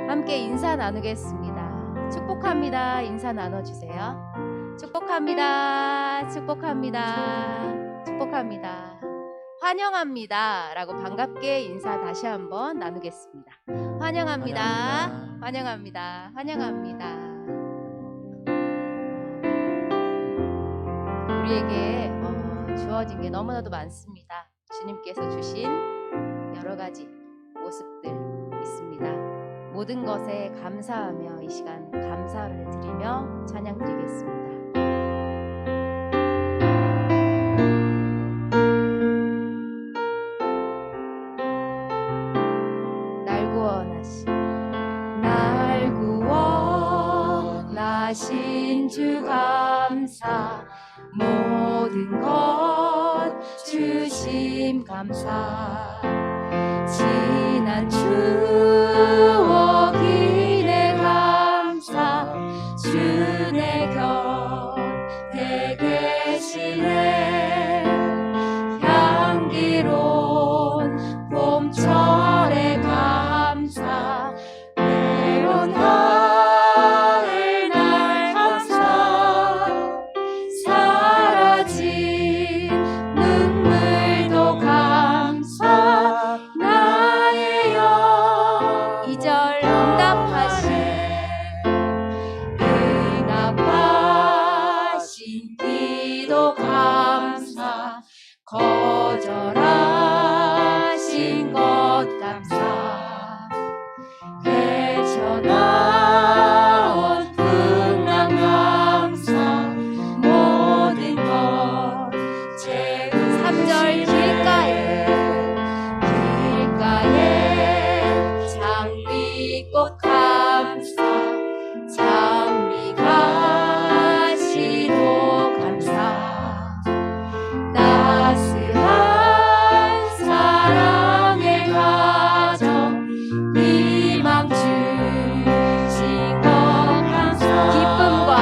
함께 인사 나누겠습니다. 축복합니다. 인사 나눠주세요. 축복합니다. 축복합니다. 축복합니다. 환영합니다 라고 반갑게 인사 다시 한번 나누겠습니다. 환영합니다. 환영합니다. 환영합니다. 우리에게 주어진 게 너무나도 많습니다. 주님께서 주신 여러 가지 모습들 있습니다. 모든 것에 감사하며 이 시간 감사를 드리며 찬양 드리겠습니다. 날 구원하신 주 감사, 모든 것 주심 감사, 지난 추억이네 감사, 주 내 곁에 계시네. 향기로운 봄철의 감사, 외로운 가을 날 감사, 사라진 눈물도 감사, 나의 영 2절 응답하신 기도 감사, 거절하신 것 감사, 헤쳐나온 풍랑 감사, 모든 것 채운 3절 길가에 장미꽃 감사, 장미가 시도 감사, 따스한 사랑의 가정 희망 주신 것 감사, 기쁨과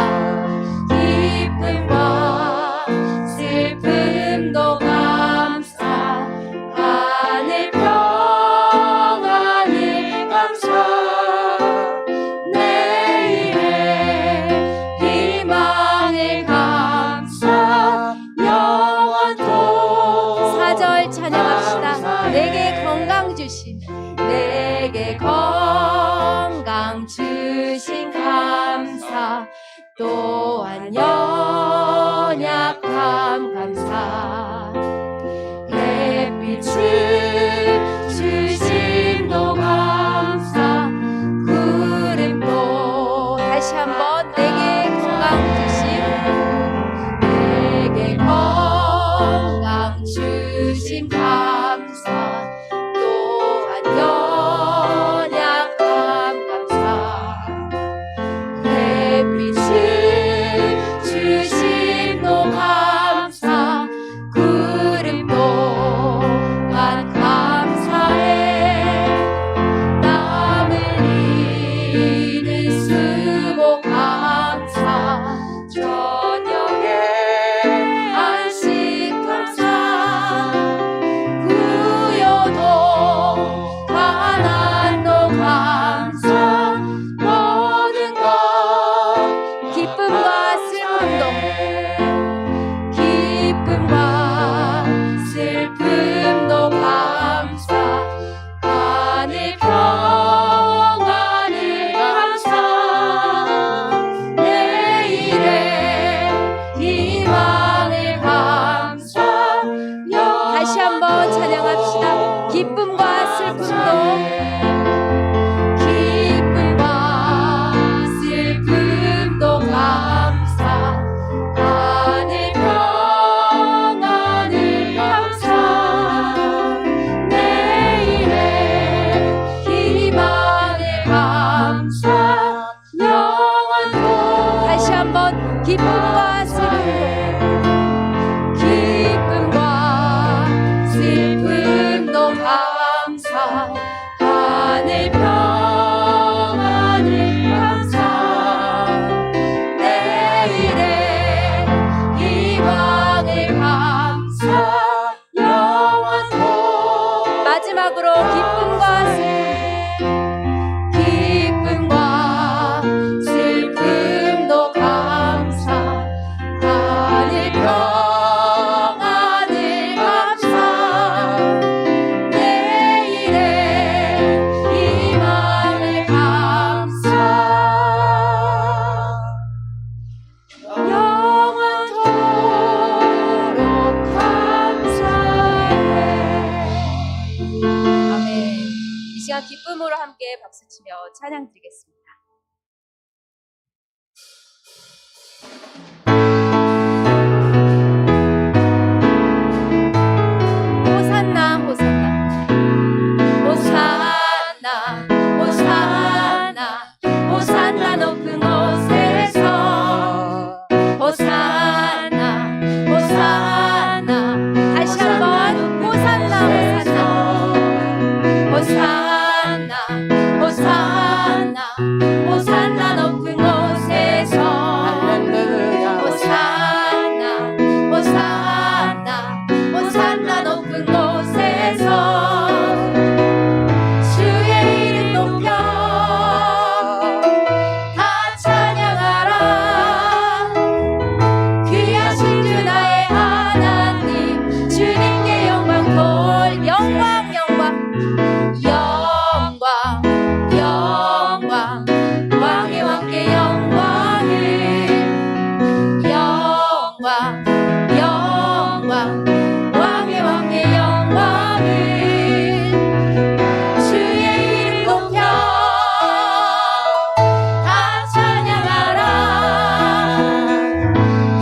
슬픔도 감사, 하늘 평안을 감사, 내일의 희망을 감사, 영원토록 4절 찬양합시다. 내게 건강 주신 감사, 또한 연약함 감사, 햇빛을 주심도 감사, 구름도 다시 한번 내게 건강 주심 감사, 또한 연약함 감사, 햇빛을 박수치며 찬양 드리겠습니다. 호산나 호산나 호산나 호산나 호산나 높은 곳에서 호산나 호산나 다시 한번 호산나 호산나 호산나 호산나 높은 곳에서 호산나 호산나 호산나 높은 곳에서 주의 이름 높여 다 찬양하라. 귀하신 주 나의 하나님 주님께 영광 돌 영광 영광 영광 영광 왕의 왕께 영광을 영광 영광 왕의 왕께 영광을 주의 이름 높여 다 찬양하라.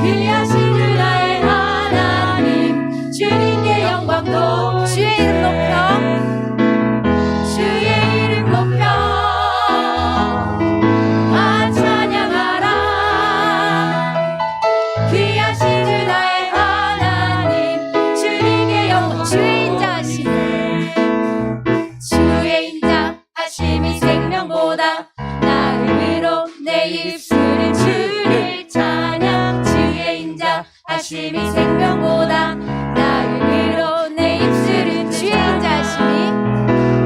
귀하신 주 나의 하나님 주님께 영광 도 주의 이름 높여 주의 이름 높여 다 찬양하라. 귀하신 주 나의 하나님 주님께 영광 주의 인자하심 주의 인자하심이 생명보다 나음으로 내 입술은 주를 찬양. 주의 인자하심이 생명보다 나음으로 내 입술은 주의 인자하심이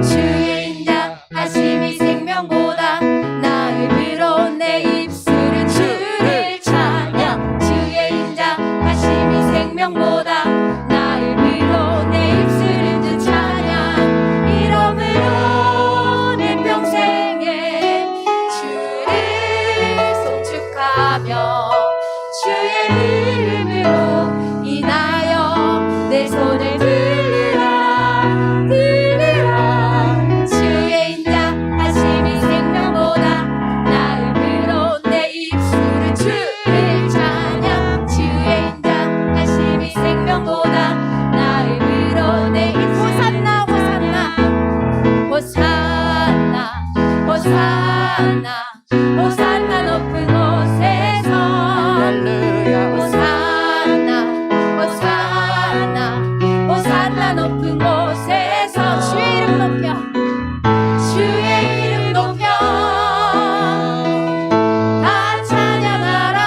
주의 인자하심이 생명보다 나음으로 내 입술은 주를 찬양. 주의 인자하심이 생명보다 나음으로 내 입술은 주 찬양. 이러므로 내 평생에 주를 송축하며 주의 이름으로 인하여 내 손을 들으라 들으라. 주의 인자하심이 생명보다 나음으로 내 입술은 주를 찬양. 주의 인자하심이 생명보다 나음으로 내 입술은 호산나 호산나 호산나 호산나 호산나 높은 곳에서 호산나 호산나 호산나 높은 곳에서 주의 이름 높여 주의 이름 높여 다 찬양하라.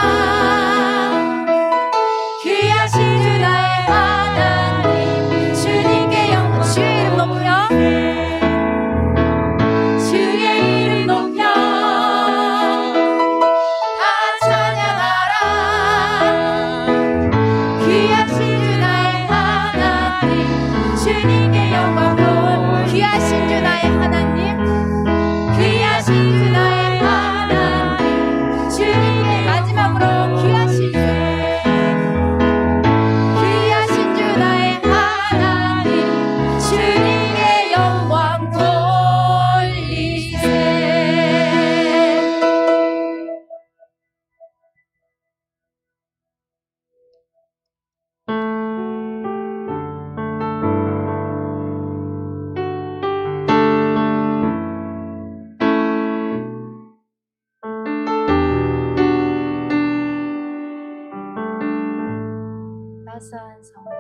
귀하신 주 나의 하나님 주님께 영광 주의 이름 높여 주의 이름 높여 다 찬양하라. 귀하신 주 나의 하나님 주님께 영광 돌 귀하신 주 나의 하나님 귀하신 주 나의 하나님 주님께 마지막으로 귀하신 주 귀하신 주 나의 하나님 주님께 영광 돌리세. 따스한 성령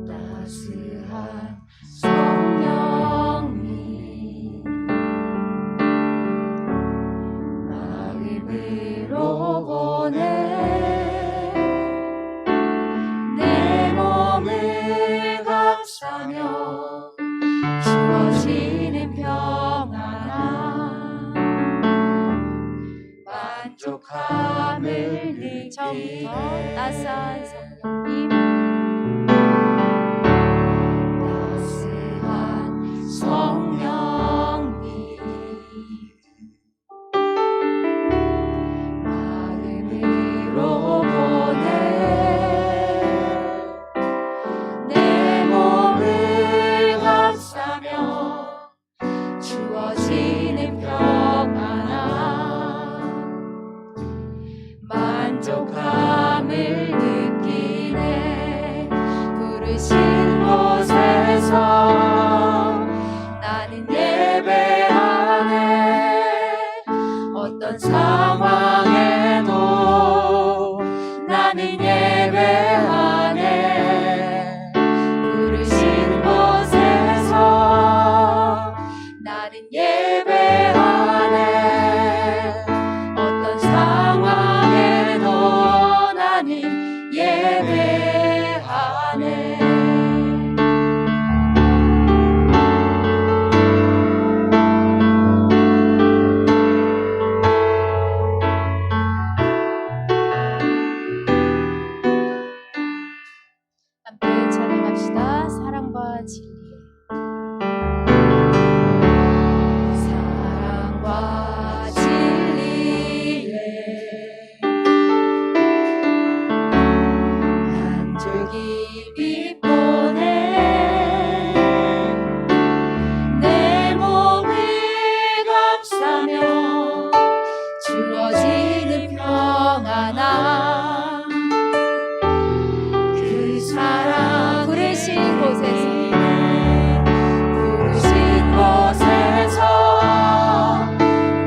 따스한 성령이 마음으로 보내 내 몸을 감싸며 주어지는 평안함 만족함을 느끼네. 따스한 성령님 따스한 성령님 마음으로 보내 내 몸을 감싸며 나는 예배하네. 어떤 상황에도 나는 예배하네. 함께 찬양합시다. 사랑과 진리에. 사랑과 진리에 한 줄기 빛보내 내 몸을 감싸며 주어지는 평안함. 그 사랑 부르신 곳에서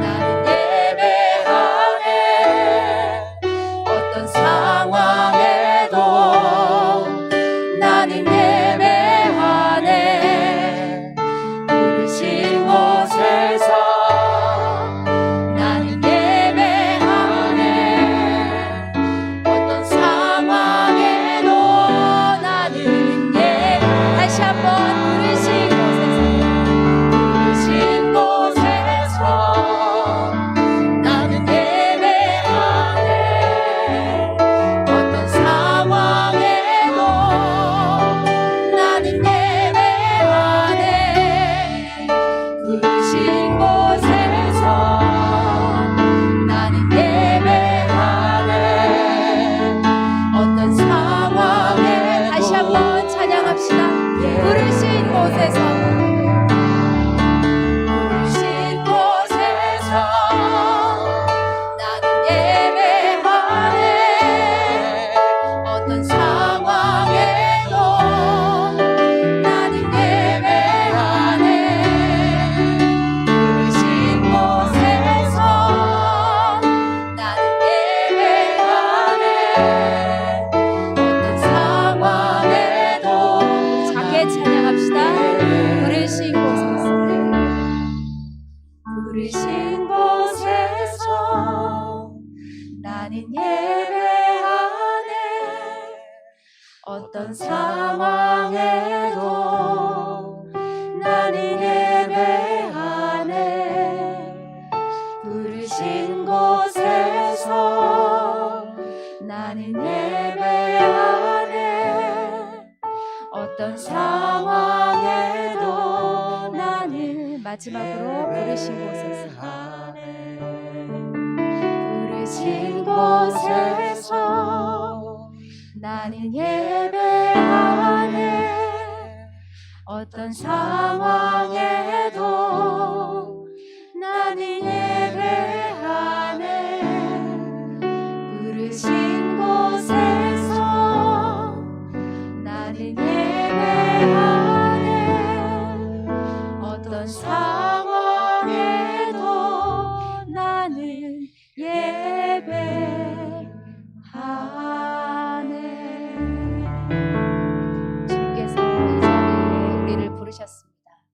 나는 예배하네. 어떤 상황에도 나는 예배하네. 부르신 곳에서 나는 예배하네. 어떤 상황에도 나는 다시 한번 부르신 곳에서 나는 예배하네. 어떤 상황에도 나는 예배하네. 부르신 곳에서 나는 예배하네. 어떤 상황에 다시 한번 찬양합시다. 부르신 곳에서 나는 예배하네. 어떤 상황에도 나는 예배하네. 부르신 곳에서 나는 예배하네. 어떤 상황에도 작게 찬양합시다. 부르신 곳에서 나는 예배하네. 어떤 상황에도 나는 예배하네. 부르신 곳에서 나는 예배하네. 어떤 상황에도 나는 마지막으로 부르신 곳에서 부르신 곳에서 나는 예배하네. 어떤 상황에도 나는 예배하네. 부르신 곳에서 나는 예배하네. 어떤 상황에도 나는 예배하네. 주님께서 이 자리에 우리를 부르셨습니다.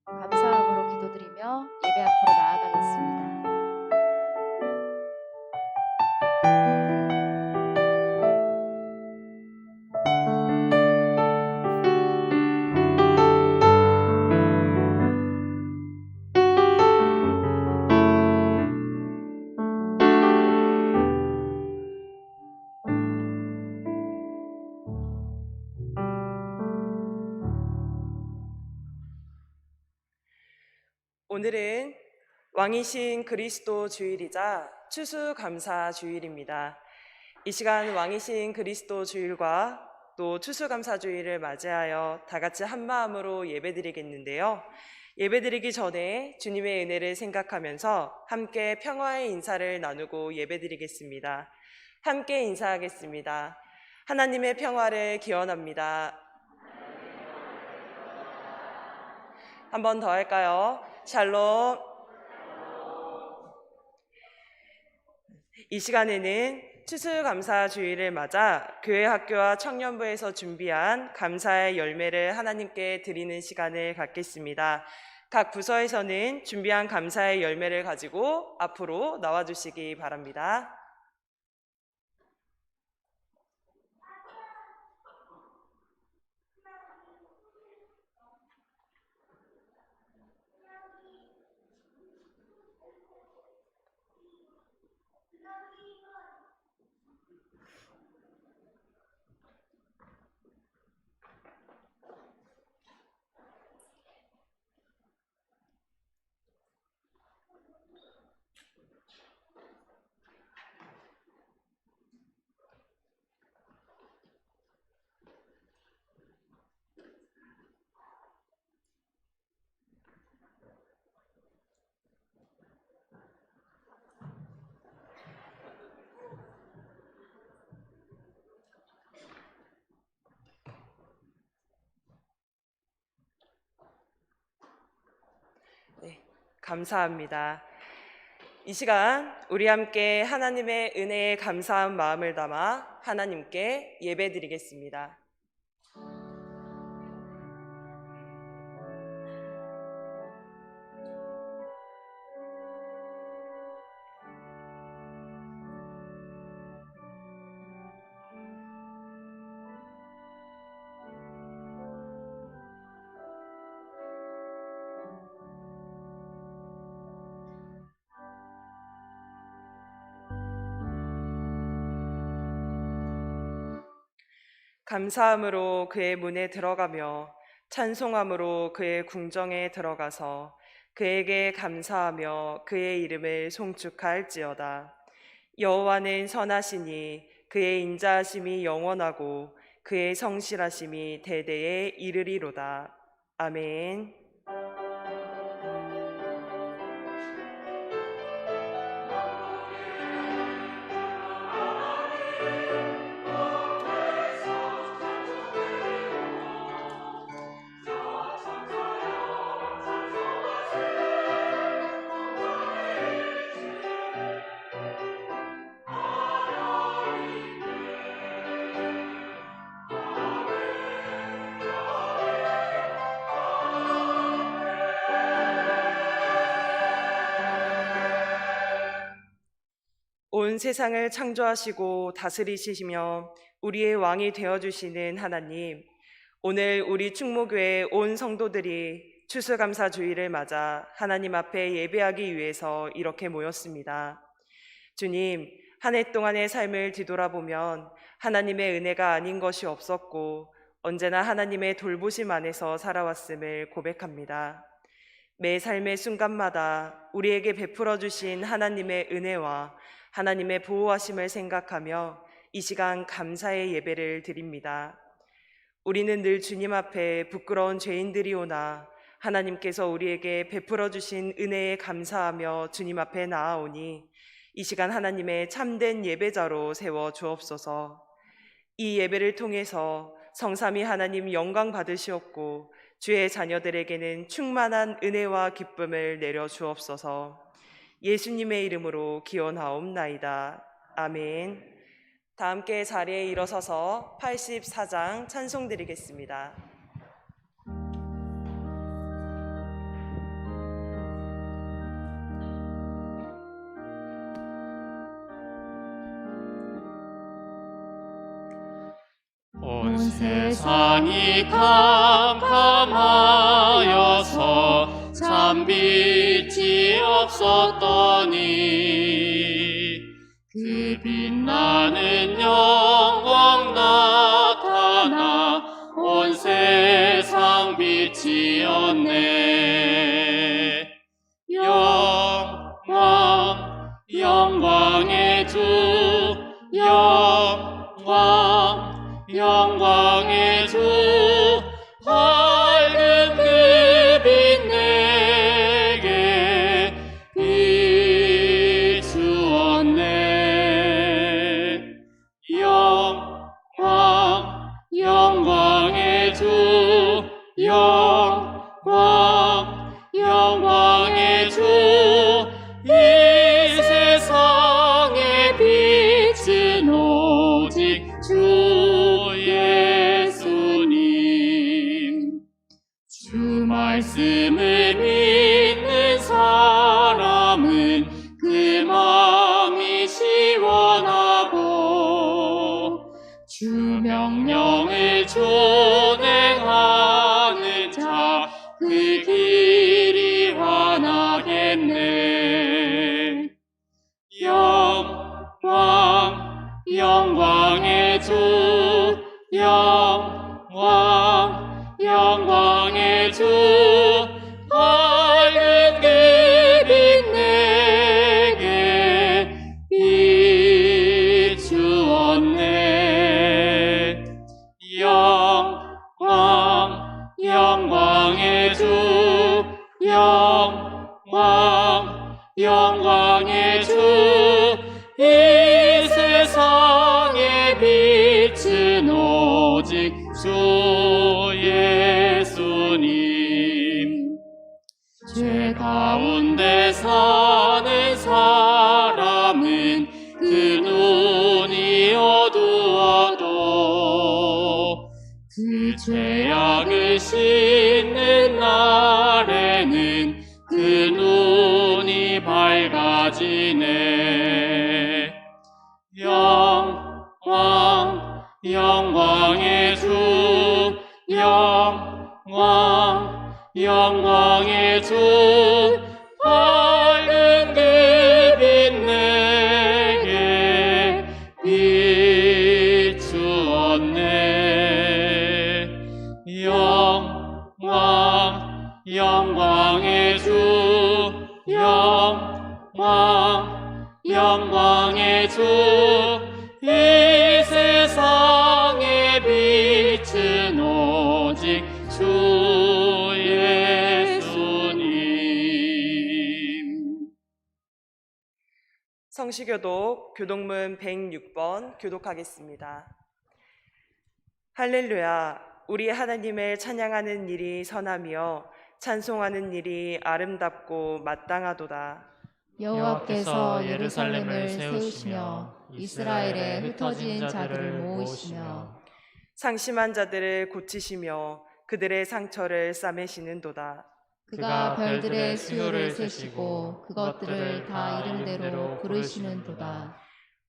감사함으로 기도드리며 예배 앞으로 나아가겠습니다. 오늘은 왕이신 그리스도 주일이자 추수감사 주일입니다. 이 시간 왕이신 그리스도 주일과 또 추수감사 주일을 맞이하여 다 같이 한 마음으로 예배드리겠는데요. 예배드리기 전에 주님의 은혜를 생각하면서 함께 평화의 인사를 나누고 예배드리겠습니다. 함께 인사하겠습니다. 하나님의 평화를 기원합니다. 한 번 더 할까요? 샬롬. 이 시간에는 추수감사 주일을 맞아 교회 학교와 청년부에서 준비한 감사의 열매를 하나님께 드리는 시간을 갖겠습니다. 각 부서에서는 준비한 감사의 열매를 가지고 앞으로 나와주시기 바랍니다. 네, 감사합니다. 이 시간 우리 함께 하나님의 은혜에 감사한 마음을 담아 하나님께 예배드리겠습니다. 감사함으로 그의 문에 들어가며 찬송함으로 그의 궁정에 들어가서 그에게 감사하며 그의 이름을 송축할지어다. 여호와는 선하시니 그의 인자하심이 영원하고 그의 성실하심이 대대에 이르리로다. 아멘. 온 세상을 창조하시고 다스리시며 우리의 왕이 되어주시는 하나님, 오늘 우리 충무교회 온 성도들이 추수감사주일을 맞아 하나님 앞에 예배하기 위해서 이렇게 모였습니다. 주님, 한 해 동안의 삶을 뒤돌아보면 하나님의 은혜가 아닌 것이 없었고 언제나 하나님의 돌보심 안에서 살아왔음을 고백합니다. 매 삶의 순간마다 우리에게 베풀어 주신 하나님의 은혜와 하나님의 보호하심을 생각하며 이 시간 감사의 예배를 드립니다. 우리는 늘 주님 앞에 부끄러운 죄인들이오나 하나님께서 우리에게 베풀어 주신 은혜에 감사하며 주님 앞에 나아오니 이 시간 하나님의 참된 예배자로 세워 주옵소서. 이 예배를 통해서 성삼위 하나님 영광 받으시옵고 주의 자녀들에게는 충만한 은혜와 기쁨을 내려 주옵소서. 예수님의 이름으로 기원하옵나이다. 아멘. 다 함께 자리에 일어서서 84장 찬송 드리겠습니다. 온 세상이 캄캄하여서 참 빛이 없었더니 그 빛나는 영광 나타나 온 세상 빛이었네. 영광의 주, 영광의 주, 밝은 그 빛 내게 비추었네. 영광의 주, 영광의 주, 이 세상의 빛은 오직 주 예수님. 주 말씀을 명령을 준행하는 자 그 길이 환하겠네. 영광의 주, 영광의 주, 밝은 그빛 내게 비추었네. 영광의 주, 영광의 주, 이 세상의 빛은 오직 주 예수님. 죄 가운데 사는 사람은 그 눈이 어두워도 그 죄악을 씻는 날에는 그 눈이 밝아지네. 영광의 주, 영광의 주, 밝은 그빛 내게 비추었네. 영광의 주, 영광의 주, 이 세상의 빛은 오직 주 예수님. 성시교독 교독문 106번 교독하겠습니다. 할렐루야. 우리 하나님을 찬양하는 일이 선하며 찬송하는 일이 아름답고 마땅하도다. 여호와께서 예루살렘을 세우시며 이스라엘에 흩어진 자들을 모으시며 상심한 자들을 고치시며 그들의 상처를 싸매시는도다. 그가 별들의 수요를 세시고 그것들을 다 이름대로 부르시는도다.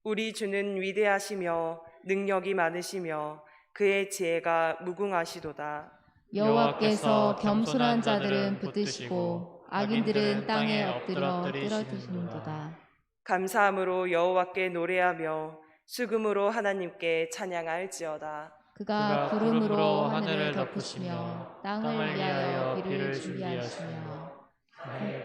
우리 주는 위대하시며 능력이 많으시며 그의 지혜가 무궁하시도다. 여호와께서 겸손한 자들은 붙드시고 악인들은 땅에 엎드려 쓰러지시는도다. 감사함으로 여호와께 노래하며 수금으로 하나님께 찬양할지어다. 그가 구름으로 하늘을 덮으시며 땅을 위하여 비를 준비하시며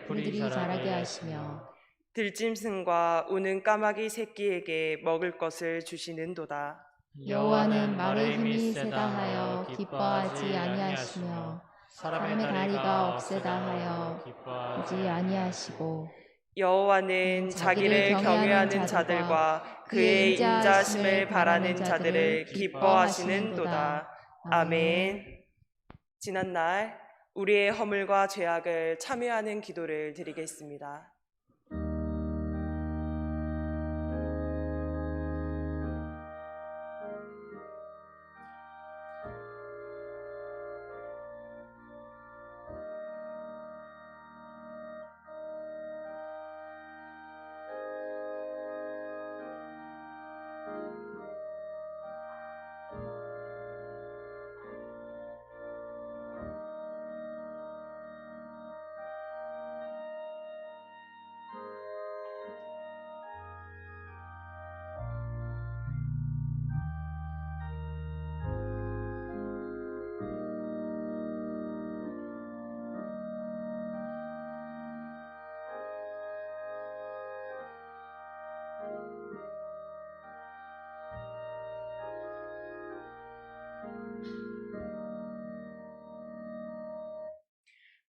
풀들이 자라게 하시며 들짐승과 우는 까마귀 새끼에게 먹을 것을 주시는도다. 여호와는 말의 힘이 세다 하여 기뻐하지 아니하시며 사람의 다리가 없애다 하여 기뻐하지 아니하시고 여호와는 자기를 경외하는 자들과 그의 인자하심을 바라는 자들을 기뻐하시는도다. 아멘. 지난날 우리의 허물과 죄악을 참회하는 기도를 드리겠습니다.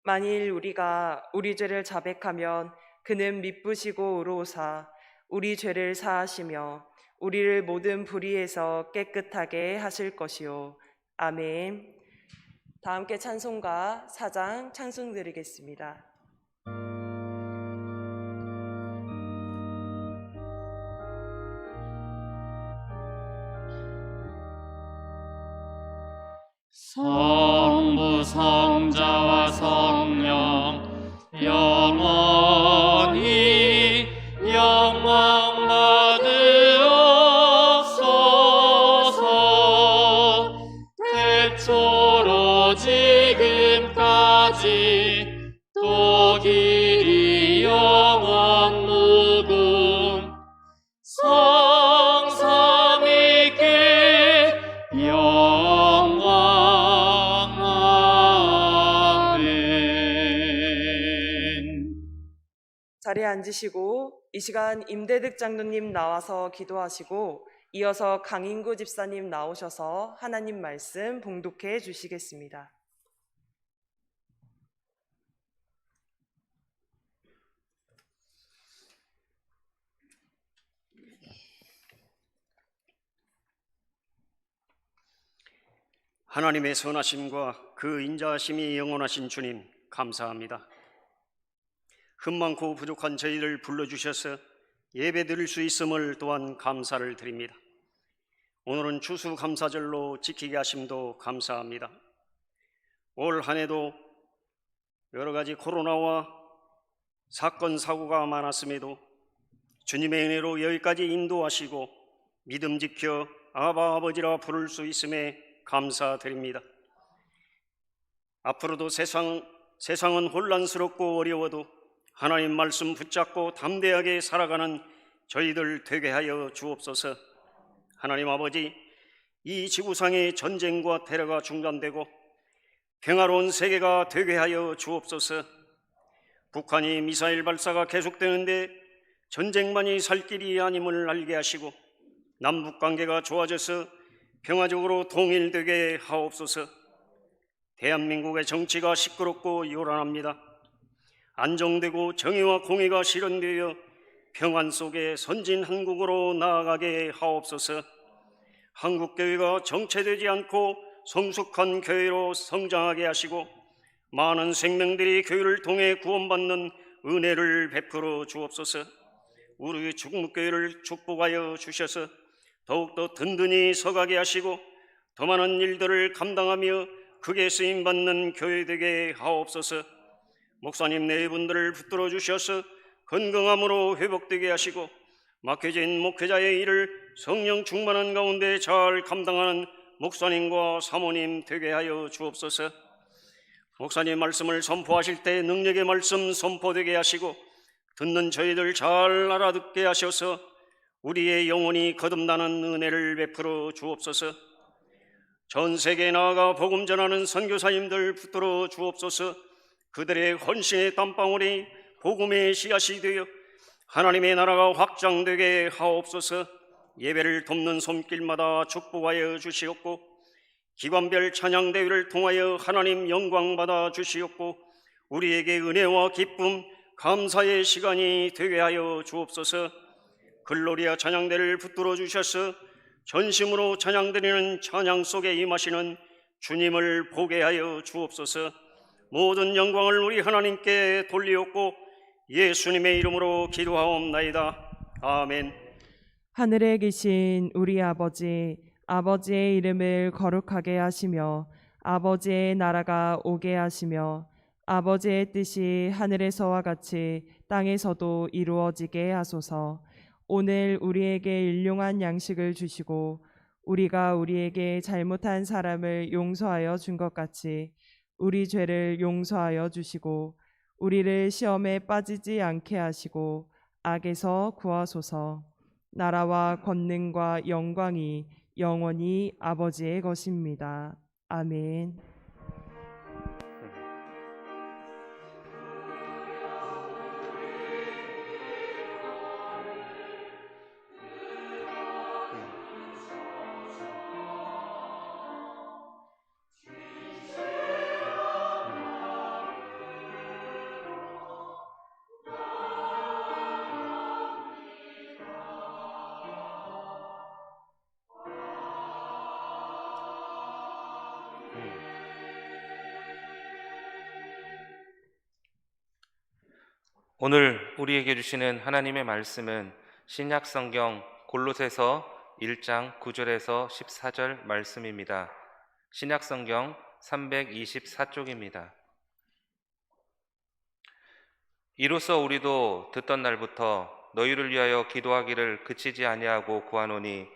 만일 우리가 우리 죄를 자백하면 그는 미쁘시고 의로우사 우리 죄를 사하시며 우리를 모든 불의에서 깨끗하게 하실 것이요. 아멘. 다 함께 찬송가 4장 찬송 드리겠습니다. 성부 성자와 성령 영원히 영광 받으옵소서. 자리에 앉으시고 이 시간 임대득 장로님 나와서 기도하시고 이어서 강인구 집사님 나오셔서 하나님 말씀 봉독해 주시겠습니다. 하나님의 선하심과 그 인자하심이 영원하신 주님 감사합니다. 흠 많고 부족한 저희를 불러주셔서 예배드릴 수 있음을 또한 감사를 드립니다. 오늘은 추수감사절로 지키게 하심도 감사합니다. 올 한 해도 여러 가지 코로나와 사건 사고가 많았음에도 주님의 은혜로 여기까지 인도하시고 믿음 지켜 아바 아버지라 부를 수 있음에 감사드립니다. 앞으로도 세상은 혼란스럽고 어려워도 하나님 말씀 붙잡고 담대하게 살아가는 저희들 되게 하여 주옵소서. 하나님 아버지, 이 지구상의 전쟁과 테러가 중단되고 평화로운 세계가 되게 하여 주옵소서. 북한이 미사일 발사가 계속되는데 전쟁만이 살 길이 아님을 알게 하시고 남북관계가 좋아져서 평화적으로 통일되게 하옵소서. 대한민국의 정치가 시끄럽고 요란합니다. 안정되고 정의와 공의가 실현되어 평안 속에 선진 한국으로 나아가게 하옵소서. 한국교회가 정체되지 않고 성숙한 교회로 성장하게 하시고 많은 생명들이 교회를 통해 구원받는 은혜를 베풀어 주옵소서. 우리 중목교회를 축복하여 주셔서 더욱더 든든히 서가게 하시고 더 많은 일들을 감당하며 크게 쓰임받는 교회 되게 하옵소서. 목사님 네 분들을 붙들어 주셔서 건강함으로 회복되게 하시고 막혀진 목회자의 일을 성령 충만한 가운데 잘 감당하는 목사님과 사모님 되게 하여 주옵소서. 목사님 말씀을 선포하실 때 능력의 말씀 선포되게 하시고 듣는 저희들 잘 알아듣게 하셔서 우리의 영혼이 거듭나는 은혜를 베풀어 주옵소서. 전 세계에 나아가 복음 전하는 선교사님들 붙들어 주옵소서. 그들의 헌신의 땀방울이 복음의 씨앗이 되어 하나님의 나라가 확장되게 하옵소서. 예배를 돕는 손길마다 축복하여 주시옵고 기관별 찬양대회를 통하여 하나님 영광 받아 주시옵고 우리에게 은혜와 기쁨 감사의 시간이 되게 하여 주옵소서. 글로리아 찬양대를 붙들어 주셔서 전심으로 찬양드리는 찬양 속에 임하시는 주님을 보게 하여 주옵소서. 모든 영광을 우리 하나님께 돌리옵고 예수님의 이름으로 기도하옵나이다. 아멘. 하늘에 계신 우리 아버지, 아버지의 이름을 거룩하게 하시며 아버지의 나라가 오게 하시며 아버지의 뜻이 하늘에서와 같이 땅에서도 이루어지게 하소서. 오늘 우리에게 일용할 양식을 주시고 우리가 우리에게 잘못한 사람을 용서하여 준 것 같이 우리 죄를 용서하여 주시고 우리를 시험에 빠지지 않게 하시고 악에서 구하소서. 나라와 권능과 영광이 영원히 아버지의 것입니다. 아멘. 오늘 우리에게 주시는 하나님의 말씀은 신약 성경 골로새서 1장 9절에서 14절 말씀입니다. 신약 성경 324쪽입니다. 이로써 우리도 듣던 날부터 너희를 위하여 기도하기를 그치지 아니하고 구하노니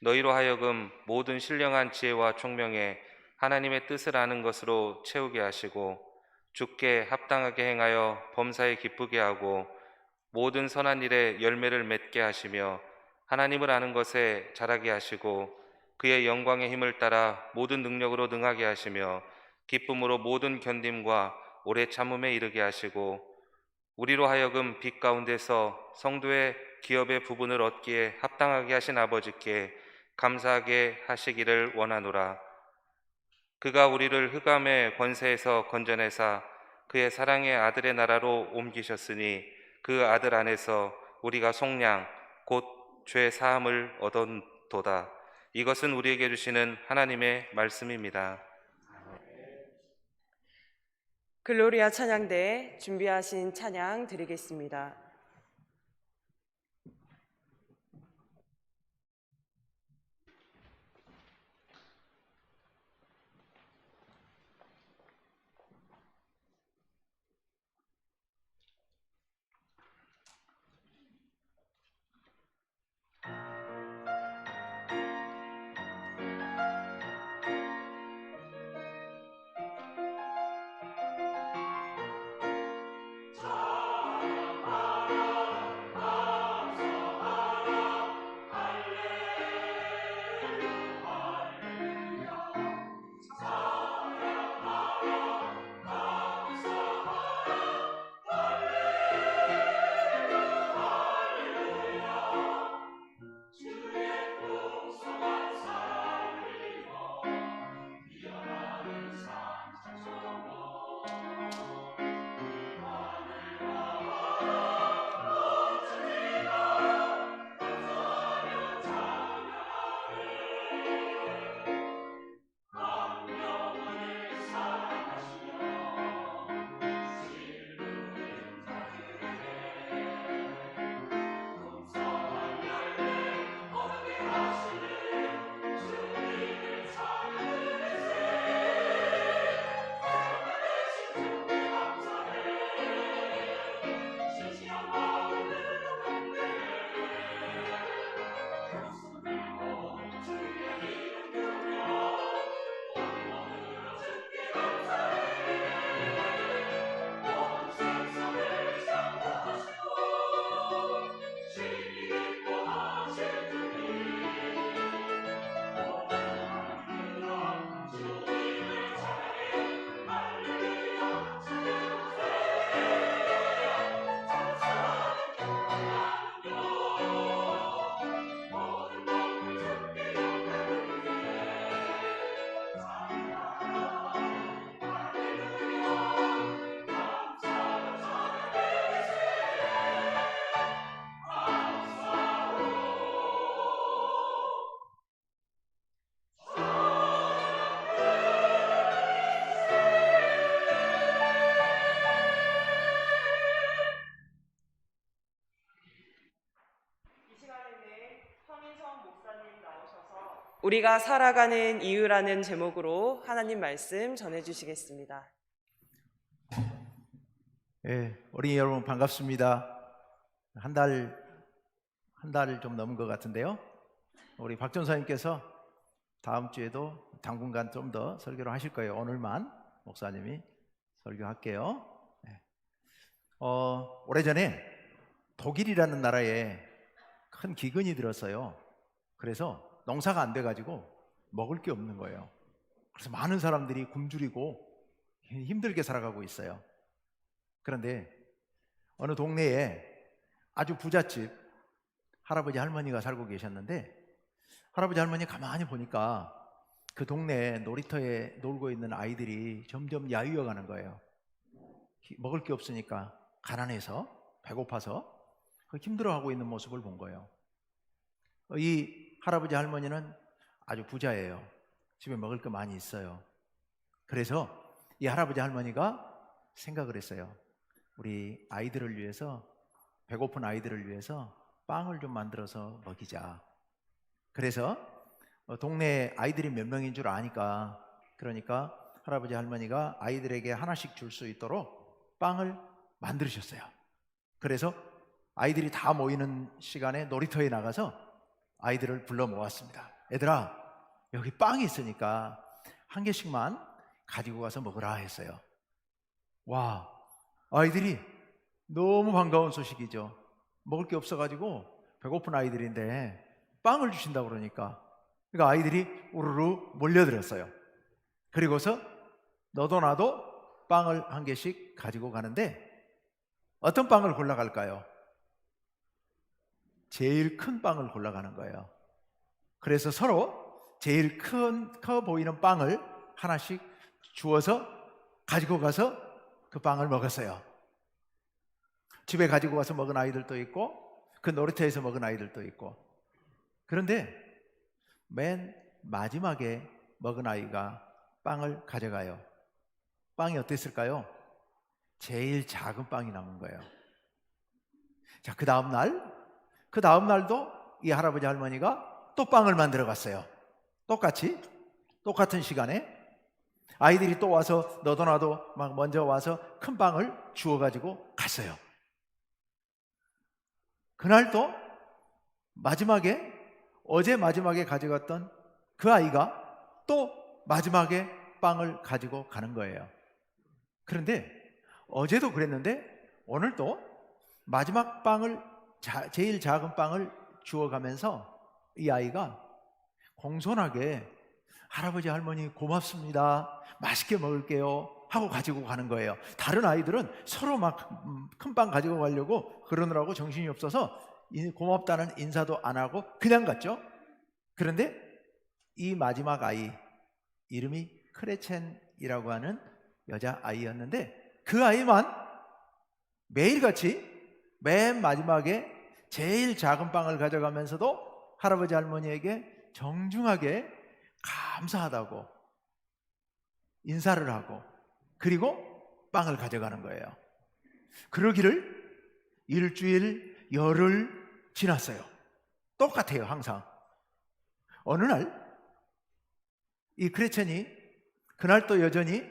너희로 하여금 모든 신령한 지혜와 총명에 하나님의 뜻을 아는 것으로 채우게 하시고 주께 합당하게 행하여 범사에 기쁘게 하고 모든 선한 일에 열매를 맺게 하시며 하나님을 아는 것에 자라게 하시고 그의 영광의 힘을 따라 모든 능력으로 능하게 하시며 기쁨으로 모든 견딤과 오래 참음에 이르게 하시고 우리로 하여금 빛 가운데서 성도의 기업의 부분을 얻기에 합당하게 하신 아버지께 감사하게 하시기를 원하노라. 그가 우리를 흑암의 권세에서 건져내사 그의 사랑의 아들의 나라로 옮기셨으니 그 아들 안에서 우리가 속량 곧 죄 사함을 얻었도다. 이것은 우리에게 주시는 하나님의 말씀입니다. 글로리아 찬양대 준비하신 찬양 드리겠습니다. 우리가 살아가는 이유라는 제목으로 하나님 말씀 전해주시겠습니다. 어린이 여러분 반갑습니다. 한 달 좀 넘은 것 같은데요. 우리 박 전사님께서 다음 주에도 당분간 좀 더 설교를 하실 거예요. 오늘만 목사님이 설교할게요. 오래전에 독일이라는 나라에 큰 기근이 들었어요. 그래서 농사가 안 돼가지고 먹을 게 없는 거예요. 그래서 많은 사람들이 굶주리고 힘들게 살아가고 있어요. 그런데 어느 동네에 아주 부잣집 할아버지 할머니가 살고 계셨는데, 할아버지 할머니 가만히 보니까 그 동네 놀이터에 놀고 있는 아이들이 점점 야위어 가는 거예요. 먹을 게 없으니까 가난해서 배고파서 힘들어하고 있는 모습을 본 거예요. 이 할아버지 할머니는 아주 부자예요. 집에 먹을 거 많이 있어요. 그래서 이 할아버지 할머니가 생각을 했어요. 우리 아이들을 위해서, 배고픈 아이들을 위해서 빵을 좀 만들어서 먹이자. 그래서 동네 아이들이 몇 명인 줄 아니까, 그러니까 할아버지 할머니가 아이들에게 하나씩 줄 수 있도록 빵을 만드셨어요. 그래서 아이들이 다 모이는 시간에 놀이터에 나가서 아이들을 불러 모았습니다. 얘들아, 여기 빵이 있으니까 한 개씩만 가지고 가서 먹으라 했어요. 와, 아이들이 너무 반가운 소식이죠. 먹을 게 없어가지고 배고픈 아이들인데 빵을 주신다고 그러니까 아이들이 우르르 몰려들었어요. 그리고서 너도 나도 빵을 한 개씩 가지고 가는데 어떤 빵을 골라갈까요? 제일 큰 빵을 골라가는 거예요. 그래서 서로 제일 커 보이는 빵을 하나씩 주어서 가지고 가서 그 빵을 먹었어요. 집에 가지고 와서 먹은 아이들도 있고 그 놀이터에서 먹은 아이들도 있고. 그런데 맨 마지막에 먹은 아이가 빵을 가져가요. 빵이 어땠을까요? 제일 작은 빵이 남은 거예요. 자, 그 다음 날도 이 할아버지 할머니가 또 빵을 만들어 갔어요. 똑같은 시간에 아이들이 또 와서 너도 나도 막 먼저 와서 큰 빵을 주워 가지고 갔어요. 그날도 어제 마지막에 가져갔던 그 아이가 또 마지막에 빵을 가지고 가는 거예요. 그런데 어제도 그랬는데 오늘도 마지막 빵을, 제일 작은 빵을 주워가면서 이 아이가 공손하게 할아버지 할머니 고맙습니다, 맛있게 먹을게요 하고 가지고 가는 거예요. 다른 아이들은 서로 막 큰 빵 가지고 가려고 그러느라고 정신이 없어서 고맙다는 인사도 안 하고 그냥 갔죠. 그런데 이 마지막 아이, 이름이 크레첸이라고 하는 여자아이였는데 그 아이만 매일같이 맨 마지막에 제일 작은 빵을 가져가면서도 할아버지 할머니에게 정중하게 감사하다고 인사를 하고 그리고 빵을 가져가는 거예요. 그러기를 일주일, 열흘 지났어요. 똑같아요, 항상. 어느 날 이 크레첸이 그날 또 여전히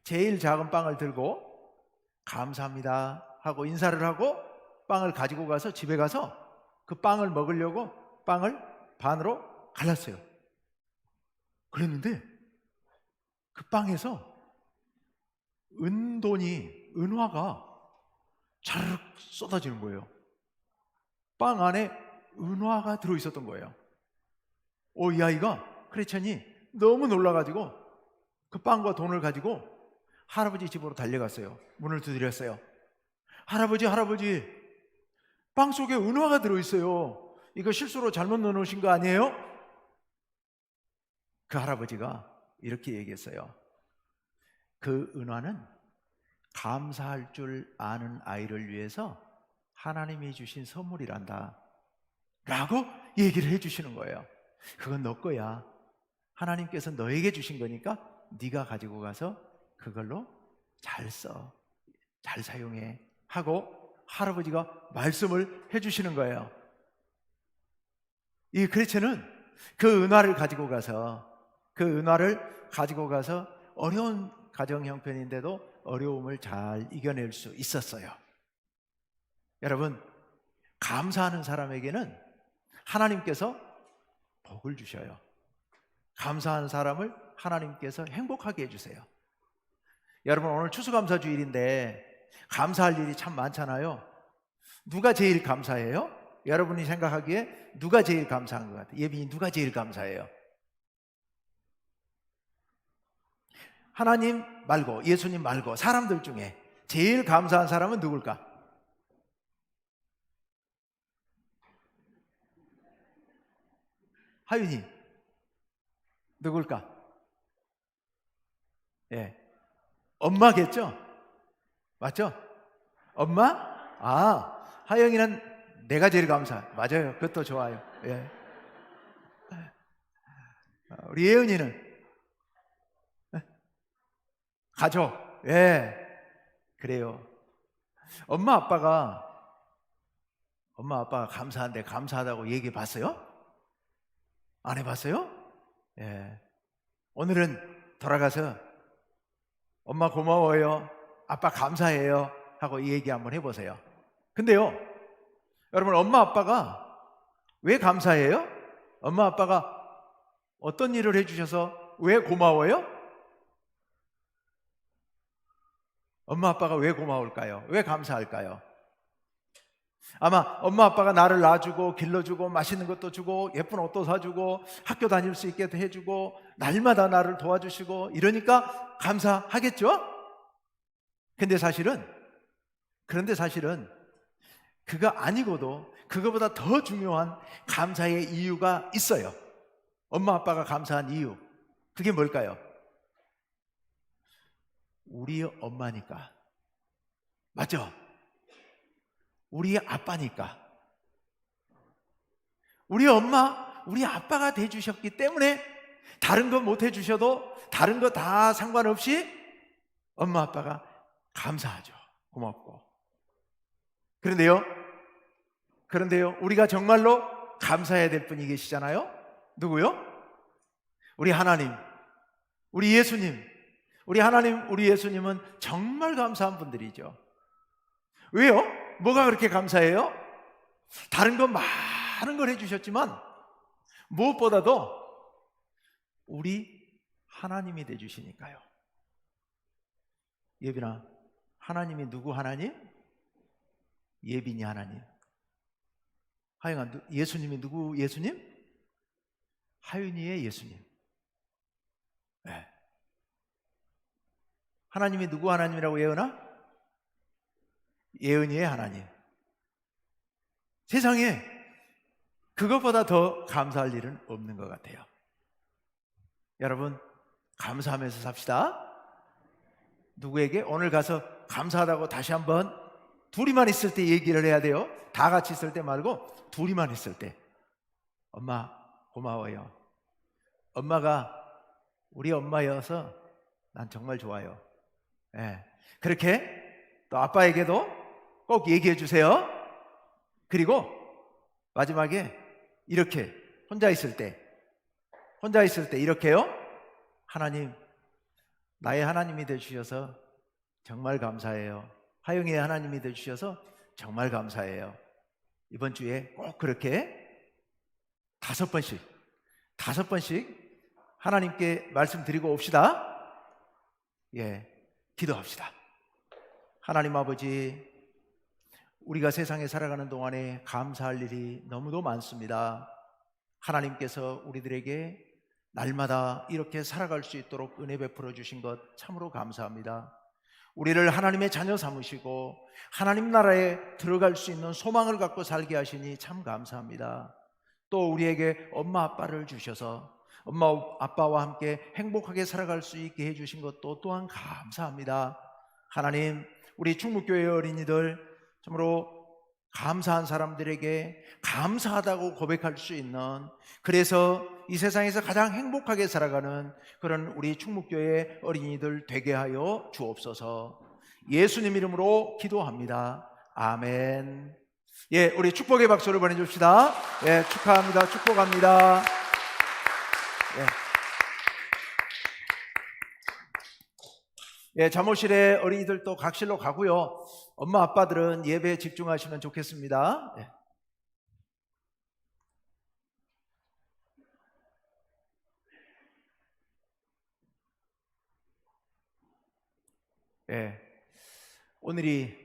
제일 작은 빵을 들고 감사합니다 하고 인사를 하고 빵을 가지고 가서 집에 가서 그 빵을 먹으려고 빵을 반으로 갈랐어요. 그랬는데 그 빵에서 은화가 자르륵 쏟아지는 거예요. 빵 안에 은화가 들어있었던 거예요. 이 아이가, 크레첸이 너무 놀라가지고 그 빵과 돈을 가지고 할아버지 집으로 달려갔어요. 문을 두드렸어요. 할아버지, 빵 속에 은화가 들어있어요. 이거 실수로 잘못 넣어놓으신 거 아니에요? 그 할아버지가 이렇게 얘기했어요. 그 은화는 감사할 줄 아는 아이를 위해서 하나님이 주신 선물이란다 라고 얘기를 해주시는 거예요. 그건 너 거야. 하나님께서 너에게 주신 거니까 네가 가지고 가서 그걸로 잘 써, 잘 사용해 하고 할아버지가 말씀을 해주시는 거예요. 이 크레첸은 그 은화를 가지고 가서 어려운 가정 형편인데도 어려움을 잘 이겨낼 수 있었어요. 여러분, 감사하는 사람에게는 하나님께서 복을 주셔요. 감사하는 사람을 하나님께서 행복하게 해주세요. 여러분, 오늘 추수감사주일인데 감사할 일이 참 많잖아요. 누가 제일 감사해요? 여러분이 생각하기에 누가 제일 감사한 것 같아요? 예빈이 누가 제일 감사해요? 하나님 말고, 예수님 말고 사람들 중에 제일 감사한 사람은 누굴까? 하윤이 누굴까? 예, 엄마겠죠? 맞죠? 엄마? 하영이는 내가 제일 감사. 맞아요. 그것도 좋아요. 예. 우리 예은이는 가족. 예, 그래요. 엄마 아빠가 감사한데 감사하다고 얘기해 봤어요? 안 해봤어요? 예. 오늘은 돌아가서 엄마 고마워요, 아빠 감사해요 하고 이 얘기 한번 해보세요. 근데요, 여러분, 엄마 아빠가 왜 감사해요? 엄마 아빠가 어떤 일을 해주셔서 왜 고마워요? 엄마 아빠가 왜 고마울까요? 왜 감사할까요? 아마 엄마 아빠가 나를 낳아주고 길러주고 맛있는 것도 주고 예쁜 옷도 사주고 학교 다닐 수 있게 해주고 날마다 나를 도와주시고 이러니까 감사하겠죠? 근데 사실은 그런데 사실은 그거 아니고도 그거보다 더 중요한 감사의 이유가 있어요. 엄마 아빠가 감사한 이유, 그게 뭘까요? 우리 엄마니까. 맞죠? 우리 아빠니까. 우리 엄마, 우리 아빠가 돼주셨기 때문에 다른 거 못 해주셔도 다른 거 다 상관없이 엄마 아빠가 감사하죠. 고맙고. 그런데요, 우리가 정말로 감사해야 될 분이 계시잖아요. 누구요? 우리 하나님, 우리 예수님. 우리 하나님, 우리 예수님은 정말 감사한 분들이죠. 왜요? 뭐가 그렇게 감사해요? 다른 건 많은 걸 해주셨지만 무엇보다도 우리 하나님이 돼주시니까요. 예빈아, 하나님이 누구 하나님? 예빈이 하나님. 하영아, 예수님이 누구 예수님? 하윤이의 예수님. 네. 하나님이 누구 하나님이라고 예은아? 예은이의 하나님. 세상에 그것보다 더 감사할 일은 없는 것 같아요. 여러분, 감사하면서 삽시다. 누구에게? 오늘 가서 감사하다고 다시 한번 둘이만 있을 때 얘기를 해야 돼요. 다 같이 있을 때 말고 둘이만 있을 때. 엄마 고마워요. 엄마가 우리 엄마여서 난 정말 좋아요. 네. 그렇게 또 아빠에게도 꼭 얘기해 주세요. 그리고 마지막에 이렇게 혼자 있을 때 이렇게요. 하나님, 나의 하나님이 되주셔서 정말 감사해요. 하영이의 하나님이 되주셔서 정말 감사해요. 이번 주에 꼭 그렇게 5번씩 하나님께 말씀드리고 옵시다. 예, 기도합시다. 하나님 아버지, 우리가 세상에 살아가는 동안에 감사할 일이 너무도 많습니다. 하나님께서 우리들에게 날마다 이렇게 살아갈 수 있도록 은혜 베풀어 주신 것 참으로 감사합니다. 우리를 하나님의 자녀 삼으시고 하나님 나라에 들어갈 수 있는 소망을 갖고 살게 하시니 참 감사합니다. 또 우리에게 엄마 아빠를 주셔서 엄마 아빠와 함께 행복하게 살아갈 수 있게 해주신 것도 또한 감사합니다. 하나님, 우리 충무교회 어린이들 참으로 감사한 사람들에게 감사하다고 고백할 수 있는, 그래서 이 세상에서 가장 행복하게 살아가는 그런 우리 충무교회 어린이들 되게 하여 주옵소서. 예수님 이름으로 기도합니다. 아멘. 예, 우리 축복의 박수를 보내줍시다. 예, 축하합니다. 축복합니다. 예, 잠옷실에 어린이들도 각실로 가고요. 엄마 아빠들은 예배에 집중하시면 좋겠습니다. 예. 예, 오늘이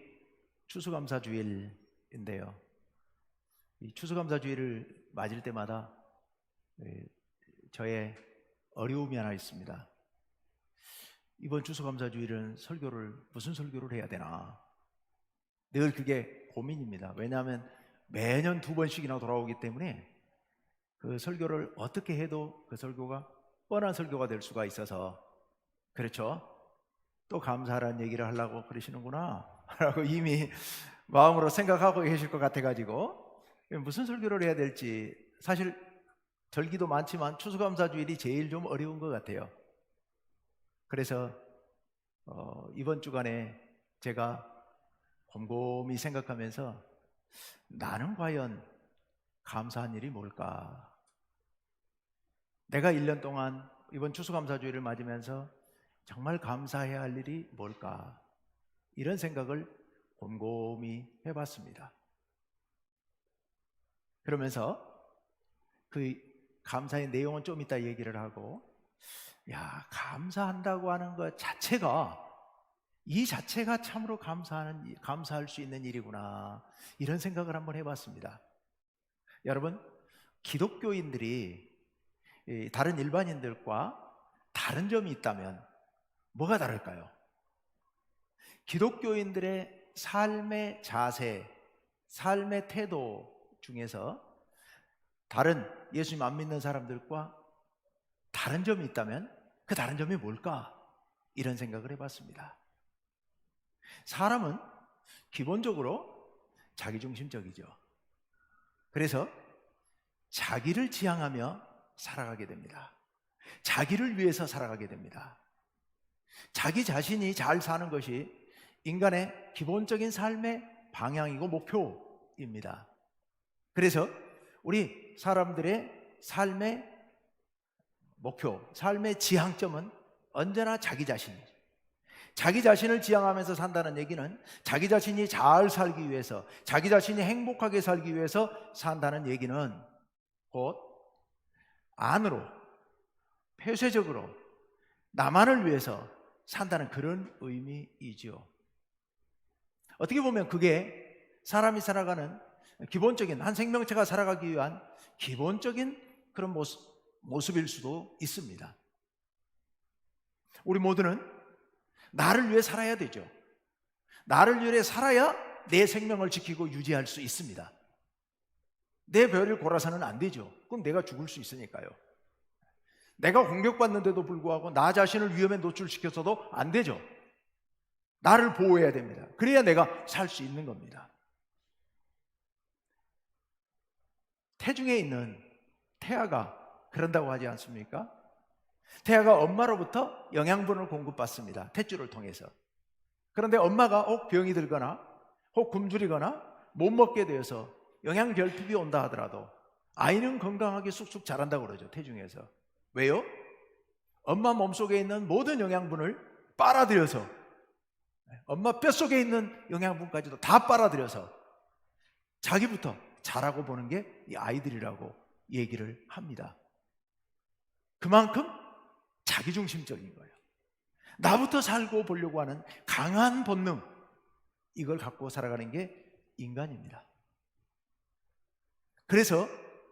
추수감사주일인데요. 이 추수감사주일을 맞을 때마다 저의 어려움이 하나 있습니다. 이번 추수감사주일은 무슨 설교를 해야 되나, 늘 그게 고민입니다. 왜냐하면 매년 2번씩이나 돌아오기 때문에 그 설교를 어떻게 해도 그 설교가 뻔한 설교가 될 수가 있어서, 그렇죠? 또 감사하라는 얘기를 하려고 그러시는구나 라고 이미 마음으로 생각하고 계실 것 같아가지고 무슨 설교를 해야 될지, 사실 절기도 많지만 추수감사주일이 제일 좀 어려운 것 같아요. 그래서 이번 주간에 제가 곰곰이 생각하면서 나는 과연 감사한 일이 뭘까? 내가 1년 동안 이번 추수감사주일을 맞으면서 정말 감사해야 할 일이 뭘까? 이런 생각을 곰곰이 해봤습니다. 그러면서 그 감사의 내용은 좀 이따 얘기를 하고, 감사한다고 하는 것 자체가, 이 자체가 참으로 감사할 수 있는 일이구나, 이런 생각을 한번 해봤습니다. 여러분, 기독교인들이 다른 일반인들과 다른 점이 있다면 뭐가 다를까요? 기독교인들의 삶의 자세, 삶의 태도 중에서 다른 예수님 안 믿는 사람들과 다른 점이 있다면 그 다른 점이 뭘까? 이런 생각을 해봤습니다. 사람은 기본적으로 자기중심적이죠. 그래서 자기를 지향하며 살아가게 됩니다. 자기를 위해서 살아가게 됩니다. 자기 자신이 잘 사는 것이 인간의 기본적인 삶의 방향이고 목표입니다. 그래서 우리 사람들의 삶의 목표, 삶의 지향점은 언제나 자기 자신이죠. 자기 자신을 지향하면서 산다는 얘기는 자기 자신이 잘 살기 위해서, 자기 자신이 행복하게 살기 위해서 산다는 얘기는 곧 안으로, 폐쇄적으로 나만을 위해서 산다는 그런 의미이지요. 어떻게 보면 그게 사람이 살아가는 기본적인, 한 생명체가 살아가기 위한 기본적인 그런 모습일 수도 있습니다. 우리 모두는 나를 위해 살아야 되죠. 나를 위해 살아야 내 생명을 지키고 유지할 수 있습니다. 내 별을 골아서는 안 되죠. 그럼 내가 죽을 수 있으니까요. 내가 공격받는데도 불구하고 나 자신을 위험에 노출시켜서도 안 되죠. 나를 보호해야 됩니다. 그래야 내가 살 수 있는 겁니다. 태중에 있는 태아가 그런다고 하지 않습니까? 태아가 엄마로부터 영양분을 공급받습니다. 탯줄을 통해서. 그런데 엄마가 혹 병이 들거나 혹 굶주리거나 못 먹게 되어서 영양 결핍이 온다 하더라도 아이는 건강하게 쑥쑥 자란다고 그러죠. 태중에서. 왜요? 엄마 몸속에 있는 모든 영양분을 빨아들여서, 엄마 뼛속에 있는 영양분까지도 다 빨아들여서 자기부터 자라고 보는 게 이 아이들이라고 얘기를 합니다. 그만큼 자기중심적인 거예요. 나부터 살고 보려고 하는 강한 본능, 이걸 갖고 살아가는 게 인간입니다. 그래서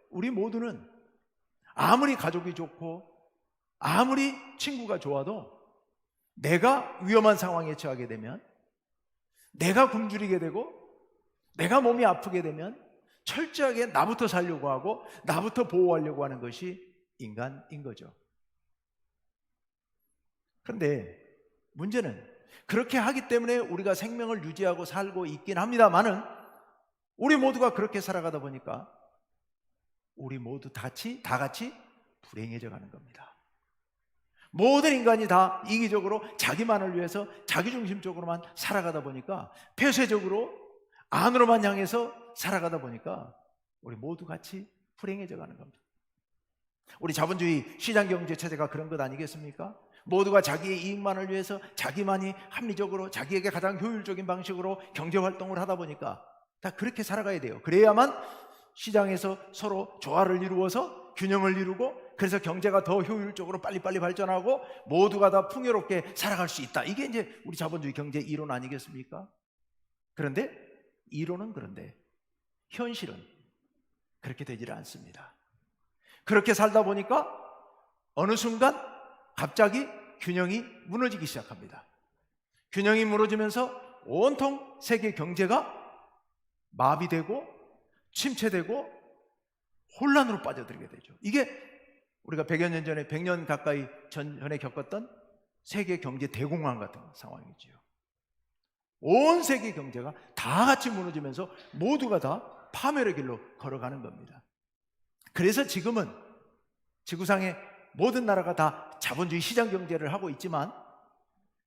우리 모두는 아무리 가족이 좋고 아무리 친구가 좋아도 내가 위험한 상황에 처하게 되면, 내가 굶주리게 되고 내가 몸이 아프게 되면 철저하게 나부터 살려고 하고 나부터 보호하려고 하는 것이 인간인 거죠. 그런데 문제는 그렇게 하기 때문에 우리가 생명을 유지하고 살고 있긴 합니다만은 우리 모두가 그렇게 살아가다 보니까 우리 모두 다 같이 불행해져 가는 겁니다. 모든 인간이 다 이기적으로 자기만을 위해서 자기중심적으로만 살아가다 보니까, 폐쇄적으로 안으로만 향해서 살아가다 보니까 우리 모두 같이 불행해져 가는 겁니다. 우리 자본주의 시장경제 체제가 그런 것 아니겠습니까? 모두가 자기의 이익만을 위해서 자기만이 합리적으로 자기에게 가장 효율적인 방식으로 경제활동을 하다 보니까 다 그렇게 살아가야 돼요. 그래야만 시장에서 서로 조화를 이루어서 균형을 이루고, 그래서 경제가 더 효율적으로 빨리빨리 발전하고 모두가 다 풍요롭게 살아갈 수 있다. 이게 이제 우리 자본주의 경제 이론 아니겠습니까? 그런데 이론은 그런데 현실은 그렇게 되질 않습니다. 그렇게 살다 보니까 어느 순간 갑자기 균형이 무너지기 시작합니다. 균형이 무너지면서 온통 세계 경제가 마비되고 침체되고 혼란으로 빠져들게 되죠. 이게 우리가 100여 년 전에, 100년 가까이 전에 겪었던 세계 경제 대공황 같은 상황이지요. 온 세계 경제가 다 같이 무너지면서 모두가 다 파멸의 길로 걸어가는 겁니다. 그래서 지금은 지구상의 모든 나라가 다 자본주의 시장 경제를 하고 있지만,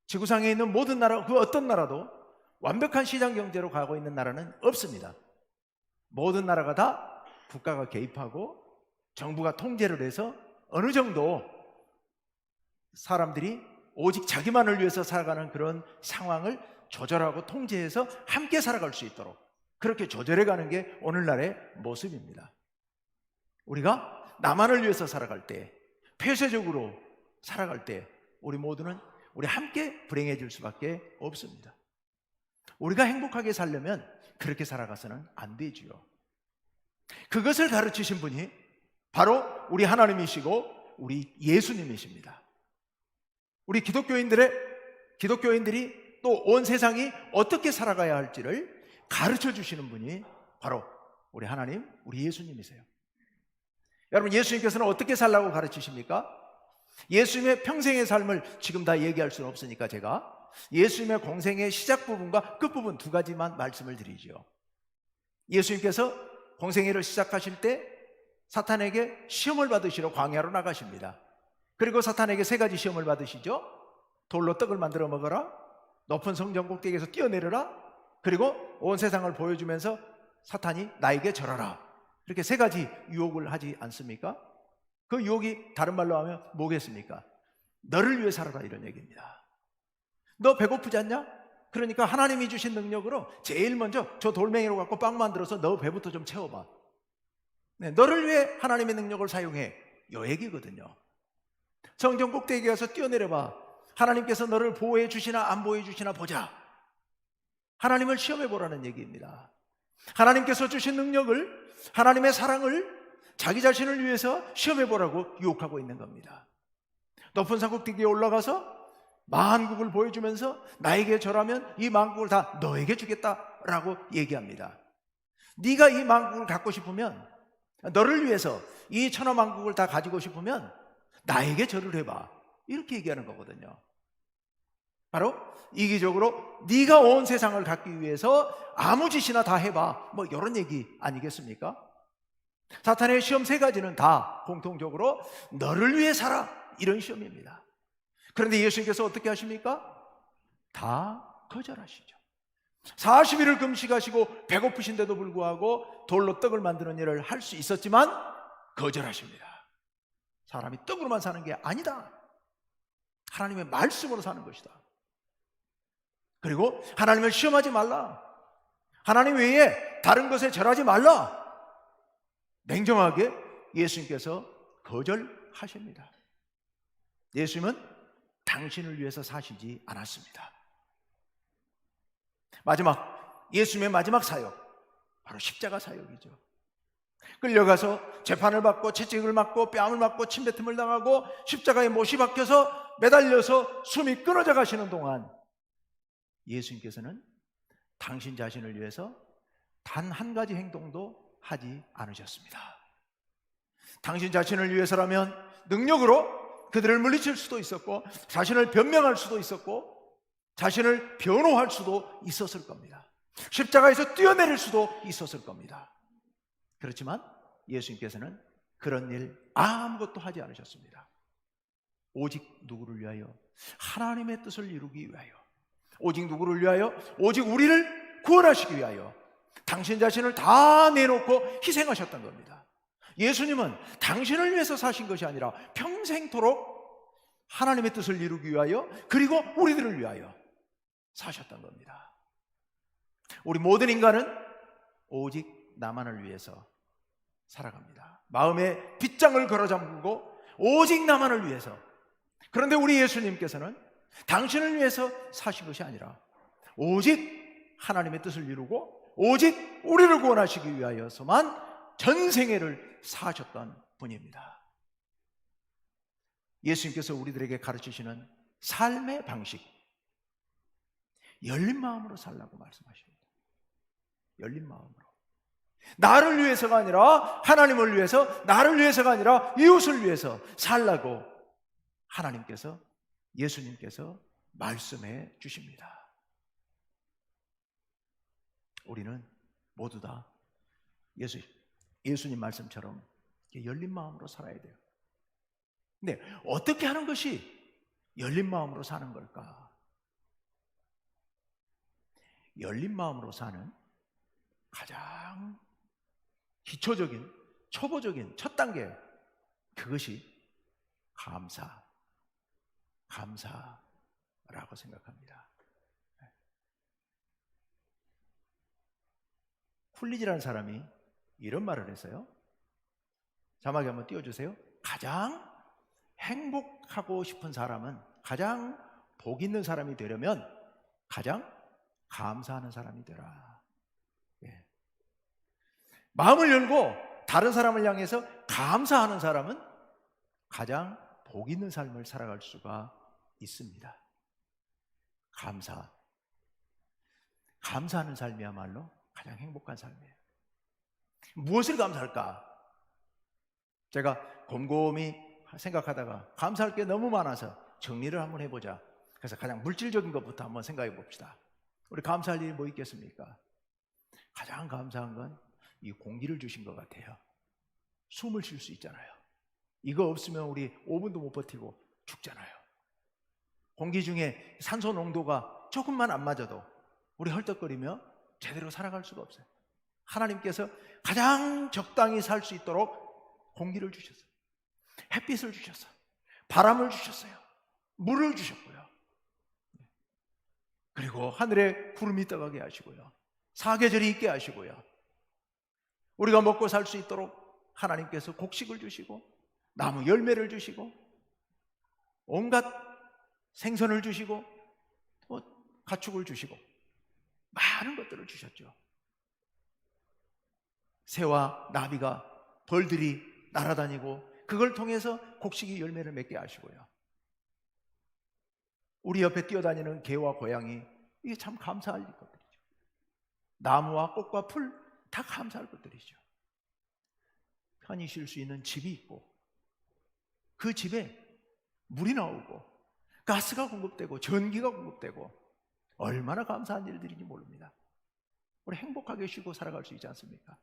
지구상에 있는 모든 나라, 그 어떤 나라도 완벽한 시장 경제로 가고 있는 나라는 없습니다. 모든 나라가 다 국가가 개입하고 정부가 통제를 해서 어느 정도 사람들이 오직 자기만을 위해서 살아가는 그런 상황을 조절하고 통제해서 함께 살아갈 수 있도록 그렇게 조절해가는 게 오늘날의 모습입니다. 우리가 나만을 위해서 살아갈 때, 폐쇄적으로 살아갈 때 우리 모두는 우리 함께 불행해질 수밖에 없습니다. 우리가 행복하게 살려면 그렇게 살아가서는 안 되지요. 그것을 가르치신 분이 바로 우리 하나님이시고 우리 예수님이십니다. 우리 기독교인들이 또 온 세상이 어떻게 살아가야 할지를 가르쳐 주시는 분이 바로 우리 하나님, 우리 예수님이세요. 여러분, 예수님께서는 어떻게 살라고 가르치십니까? 예수님의 평생의 삶을 지금 다 얘기할 수는 없으니까 제가 예수님의 공생의 시작 부분과 끝 부분 두 가지만 말씀을 드리죠. 예수님께서 공생애를 시작하실 때 사탄에게 시험을 받으시러 광야로 나가십니다. 그리고 사탄에게 세 가지 시험을 받으시죠. 돌로 떡을 만들어 먹어라, 높은 성전 꼭대기에서 뛰어내려라, 그리고 온 세상을 보여주면서 사탄이 나에게 절하라. 이렇게 세 가지 유혹을 하지 않습니까? 그 유혹이 다른 말로 하면 뭐겠습니까? 너를 위해 살아라, 이런 얘기입니다. 너 배고프지 않냐? 그러니까 하나님이 주신 능력으로 제일 먼저 저 돌멩이로 갖고 빵 만들어서 너 배부터 좀 채워봐. 네, 너를 위해 하나님의 능력을 사용해, 요 얘기거든요. 성전 꼭대기에 가서 뛰어내려봐. 하나님께서 너를 보호해 주시나 안 보호해 주시나 보자. 하나님을 시험해 보라는 얘기입니다. 하나님께서 주신 능력을, 하나님의 사랑을 자기 자신을 위해서 시험해 보라고 유혹하고 있는 겁니다. 높은 산 꼭대기에 올라가서 만국을 보여주면서 나에게 절하면 이 만국을 다 너에게 주겠다라고 얘기합니다. 네가 이 만국을 갖고 싶으면, 너를 위해서 이 천하 만국을 다 가지고 싶으면 나에게 절을 해봐, 이렇게 얘기하는 거거든요. 바로 이기적으로 네가 온 세상을 갖기 위해서 아무 짓이나 다 해봐, 뭐 이런 얘기 아니겠습니까? 사탄의 시험 세 가지는 다 공통적으로 너를 위해 살아, 이런 시험입니다. 그런데 예수님께서 어떻게 하십니까? 다 거절하시죠. 40일을 금식하시고 배고프신데도 불구하고 돌로 떡을 만드는 일을 할 수 있었지만 거절하십니다. 사람이 떡으로만 사는 게 아니다. 하나님의 말씀으로 사는 것이다. 그리고 하나님을 시험하지 말라. 하나님 외에 다른 것에 절하지 말라. 냉정하게 예수님께서 거절하십니다. 예수님은 당신을 위해서 사시지 않았습니다. 마지막, 예수님의 마지막 사역, 바로 십자가 사역이죠. 끌려가서 재판을 받고 채찍을 맞고 뺨을 맞고 침뱉음을 당하고 십자가에 못이 박혀서 매달려서 숨이 끊어져 가시는 동안 예수님께서는 당신 자신을 위해서 단 한 가지 행동도 하지 않으셨습니다. 당신 자신을 위해서라면 능력으로 그들을 물리칠 수도 있었고, 자신을 변명할 수도 있었고, 자신을 변호할 수도 있었을 겁니다. 십자가에서 뛰어내릴 수도 있었을 겁니다. 그렇지만 예수님께서는 그런 일 아무것도 하지 않으셨습니다. 오직 누구를 위하여? 하나님의 뜻을 이루기 위하여. 오직 누구를 위하여? 오직 우리를 구원하시기 위하여 당신 자신을 다 내놓고 희생하셨던 겁니다. 예수님은 당신을 위해서 사신 것이 아니라 평생토록 하나님의 뜻을 이루기 위하여, 그리고 우리들을 위하여 사셨던 겁니다. 우리 모든 인간은 오직 나만을 위해서 살아갑니다. 마음에 빗장을 걸어 잠그고 오직 나만을 위해서. 그런데 우리 예수님께서는 당신을 위해서 사신 것이 아니라 오직 하나님의 뜻을 이루고 오직 우리를 구원하시기 위하여서만 전생애를 사셨던 분입니다. 예수님께서 우리들에게 가르치시는 삶의 방식, 열린 마음으로 살라고 말씀하십니다. 열린 마음으로. 나를 위해서가 아니라 하나님을 위해서, 나를 위해서가 아니라 이웃을 위해서 살라고 하나님께서, 예수님께서 말씀해 주십니다. 우리는 모두 다 예수님 말씀처럼 열린 마음으로 살아야 돼요. 근데 어떻게 하는 것이 열린 마음으로 사는 걸까? 열린 마음으로 사는 가장 기초적인, 초보적인 첫 단계, 그것이 감사라고 생각합니다. 쿨리지라는 사람이 이런 말을 했어요. 자막에 한번 띄워주세요. 가장 행복하고 싶은 사람은, 가장 복 있는 사람이 되려면 가장 감사하는 사람이 되라. 예. 마음을 열고 다른 사람을 향해서 감사하는 사람은 가장 복 있는 삶을 살아갈 수가 있습니다. 감사, 감사하는 삶이야말로 가장 행복한 삶이에요. 무엇을 감사할까? 제가 곰곰이 생각하다가 감사할 게 너무 많아서 정리를 한번 해보자. 그래서 가장 물질적인 것부터 한번 생각해 봅시다. 우리 감사할 일이 뭐 있겠습니까? 가장 감사한 건 이 공기를 주신 것 같아요. 숨을 쉴 수 있잖아요. 이거 없으면 우리 5분도 못 버티고 죽잖아요. 공기 중에 산소 농도가 조금만 안 맞아도 우리 헐떡거리며 제대로 살아갈 수가 없어요. 하나님께서 가장 적당히 살 수 있도록 공기를 주셨어요. 햇빛을 주셨어요. 바람을 주셨어요. 물을 주셨고요. 그리고 하늘에 구름이 떠가게 하시고요. 사계절이 있게 하시고요. 우리가 먹고 살 수 있도록 하나님께서 곡식을 주시고 나무 열매를 주시고 온갖 생선을 주시고 또 가축을 주시고 많은 것들을 주셨죠. 새와 나비가 벌들이 날아다니고 그걸 통해서 곡식이 열매를 맺게 하시고요. 우리 옆에 뛰어다니는 개와 고양이, 이게 참 감사할 것들이죠. 나무와 꽃과 풀 다 감사할 것들이죠. 편히 쉴 수 있는 집이 있고 그 집에 물이 나오고 가스가 공급되고 전기가 공급되고 얼마나 감사한 일들인지 모릅니다. 우리 행복하게 쉬고 살아갈 수 있지 않습니까?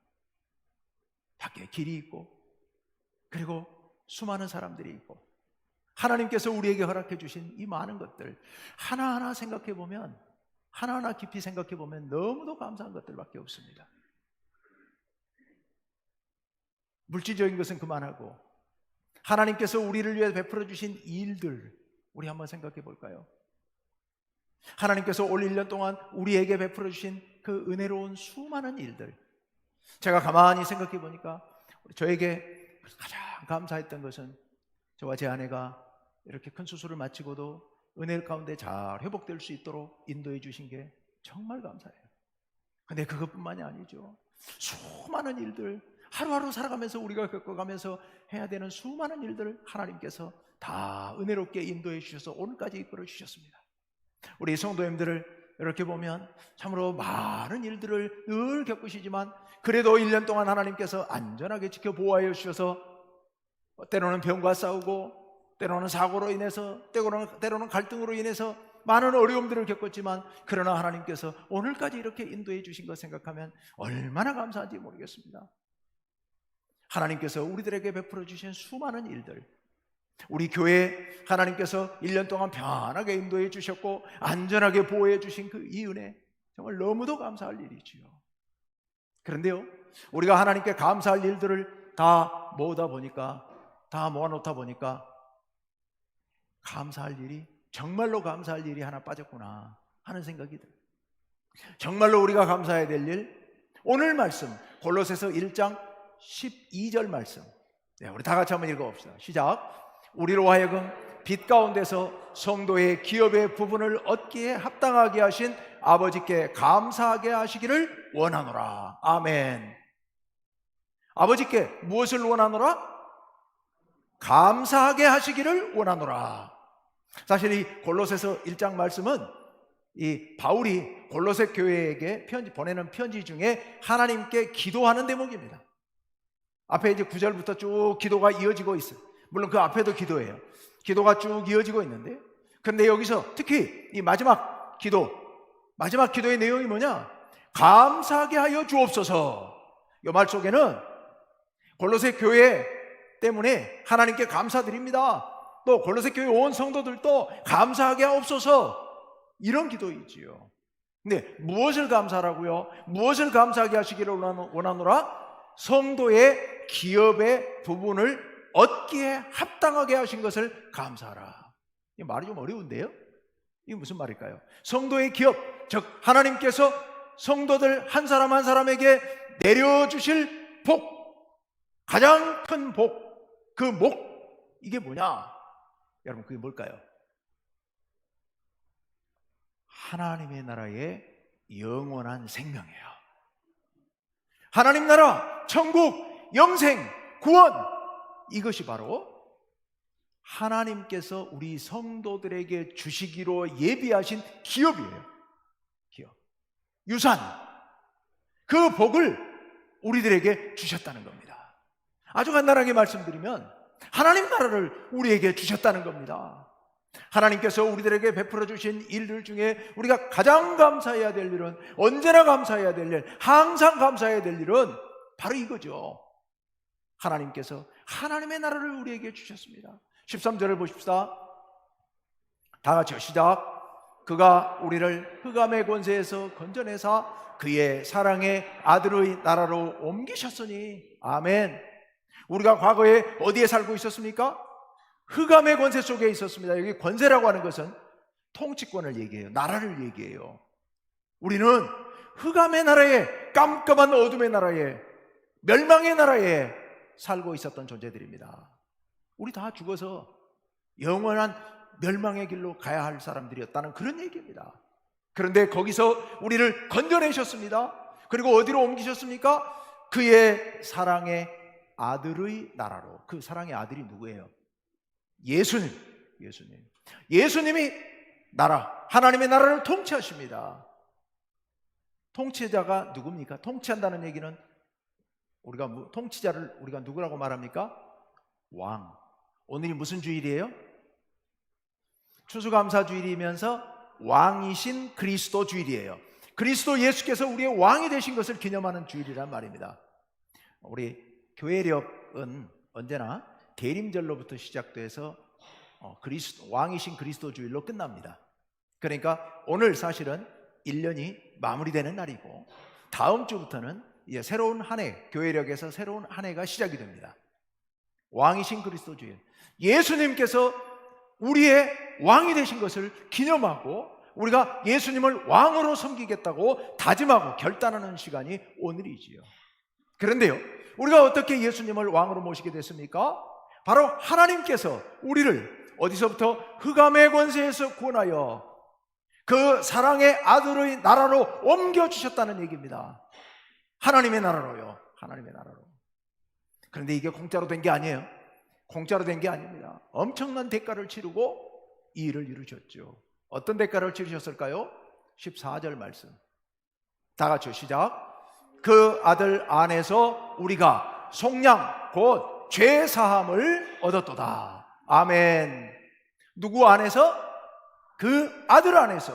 밖에 길이 있고 그리고 수많은 사람들이 있고 하나님께서 우리에게 허락해 주신 이 많은 것들 하나하나 생각해 보면, 하나하나 깊이 생각해 보면 너무도 감사한 것들밖에 없습니다. 물질적인 것은 그만하고 하나님께서 우리를 위해 베풀어 주신 일들 우리 한번 생각해 볼까요? 하나님께서 올 1년 동안 우리에게 베풀어 주신 그 은혜로운 수많은 일들, 제가 가만히 생각해 보니까 저에게 가장 감사했던 것은 저와 제 아내가 이렇게 큰 수술을 마치고도 은혜 가운데 잘 회복될 수 있도록 인도해 주신 게 정말 감사해요. 근데 그것뿐만이 아니죠. 수많은 일들, 하루하루 살아가면서 우리가 겪어가면서 해야 되는 수많은 일들을 하나님께서 다 은혜롭게 인도해 주셔서 오늘까지 이끌어 주셨습니다. 우리 성도님들을 이렇게 보면 참으로 많은 일들을 늘 겪으시지만 그래도 1년 동안 하나님께서 안전하게 지켜 보호하여 주셔서 때로는 병과 싸우고 때로는 사고로 인해서 때로는 갈등으로 인해서 많은 어려움들을 겪었지만 그러나 하나님께서 오늘까지 이렇게 인도해 주신 것 생각하면 얼마나 감사한지 모르겠습니다. 하나님께서 우리들에게 베풀어 주신 수많은 일들, 우리 교회 하나님께서 1년 동안 편하게 인도해 주셨고 안전하게 보호해 주신 그 이 은혜 정말 너무도 감사할 일이지요. 그런데요, 우리가 하나님께 감사할 일들을 다 모아놓다 보니까 감사할 일이, 정말로 감사할 일이 하나 빠졌구나 하는 생각이 들어요. 정말로 우리가 감사해야 될 일, 오늘 말씀 골로새서 1장 12절 말씀, 우리 다 같이 한번 읽어봅시다. 시작. 우리로 하여금 빛 가운데서 성도의 기업의 부분을 얻기에 합당하게 하신 아버지께 감사하게 하시기를 원하노라. 아멘. 아버지께 무엇을 원하노라? 감사하게 하시기를 원하노라. 사실 이 골로새서 1장 말씀은 이 바울이 골로새 교회에게 보내는 편지 중에 하나님께 기도하는 대목입니다. 앞에 이제 9절부터 쭉 기도가 이어지고 있어요. 물론 그 앞에도 기도예요. 기도가 쭉 이어지고 있는데, 그런데 여기서 특히 이 마지막 기도의 내용이 뭐냐? 감사하게 하여 주옵소서. 이 말 속에는 골로새 교회 때문에 하나님께 감사드립니다, 또 골로새 교회 온 성도들도 감사하게 하옵소서, 이런 기도이지요. 근데 무엇을 감사하라고요? 무엇을 감사하게 하시기를 원하노라? 성도의 기업의 부분을 얻기에 합당하게 하신 것을 감사하라. 이 말이 좀 어려운데요? 이게 무슨 말일까요? 성도의 기업, 즉 하나님께서 성도들 한 사람 한 사람에게 내려주실 복, 가장 큰 복, 그 목, 이게 뭐냐? 여러분, 그게 뭘까요? 하나님의 나라의 영원한 생명이에요. 하나님 나라, 천국, 영생, 구원, 이것이 바로 하나님께서 우리 성도들에게 주시기로 예비하신 기업이에요. 기업. 유산, 그 복을 우리들에게 주셨다는 겁니다. 아주 간단하게 말씀드리면 하나님 나라를 우리에게 주셨다는 겁니다. 하나님께서 우리들에게 베풀어 주신 일들 중에 우리가 가장 감사해야 될 일은, 언제나 감사해야 될 일, 항상 감사해야 될 일은 바로 이거죠. 하나님께서 하나님의 나라를 우리에게 주셨습니다. 13절을 보십시다. 다 같이 시작. 그가 우리를 흑암의 권세에서 건져내사 그의 사랑의 아들의 나라로 옮기셨으니. 아멘. 우리가 과거에 어디에 살고 있었습니까? 흑암의 권세 속에 있었습니다. 여기 권세라고 하는 것은 통치권을 얘기해요. 나라를 얘기해요. 우리는 흑암의 나라에, 깜깜한 어둠의 나라에, 멸망의 나라에 살고 있었던 존재들입니다. 우리 다 죽어서 영원한 멸망의 길로 가야 할 사람들이었다는 그런 얘기입니다. 그런데 거기서 우리를 건져내셨습니다. 그리고 어디로 옮기셨습니까? 그의 사랑의 아들의 나라로. 그 사랑의 아들이 누구예요? 예수님. 예수님이 나라, 하나님의 나라를 통치하십니다. 통치자가 누굽니까? 통치한다는 얘기는 우리가 통치자를 우리가 누구라고 말합니까? 왕. 오늘이 무슨 주일이에요? 추수감사주일이면서 왕이신 그리스도 주일이에요. 그리스도 예수께서 우리의 왕이 되신 것을 기념하는 주일이란 말입니다. 우리 교회력은 언제나 대림절로부터 시작돼서 왕이신 그리스도 주일로 끝납니다. 그러니까 오늘 사실은 1년이 마무리되는 날이고, 다음 주부터는 이제 새로운 한 해, 교회력에서 새로운 한 해가 시작이 됩니다. 왕이신 그리스도 주일, 예수님께서 우리의 왕이 되신 것을 기념하고 우리가 예수님을 왕으로 섬기겠다고 다짐하고 결단하는 시간이 오늘이지요. 그런데요, 우리가 어떻게 예수님을 왕으로 모시게 됐습니까? 바로 하나님께서 우리를 어디서부터? 흑암의 권세에서 구원하여 그 사랑의 아들의 나라로 옮겨주셨다는 얘기입니다. 하나님의 나라로요. 하나님의 나라로. 그런데 이게 공짜로 된 게 아니에요. 공짜로 된 게 아닙니다. 엄청난 대가를 치르고 이 일을 이루셨죠. 어떤 대가를 치르셨을까요? 14절 말씀. 다 같이 시작. 그 아들 안에서 우리가 속량 곧 죄사함을 얻었도다. 아멘. 누구 안에서? 그 아들 안에서,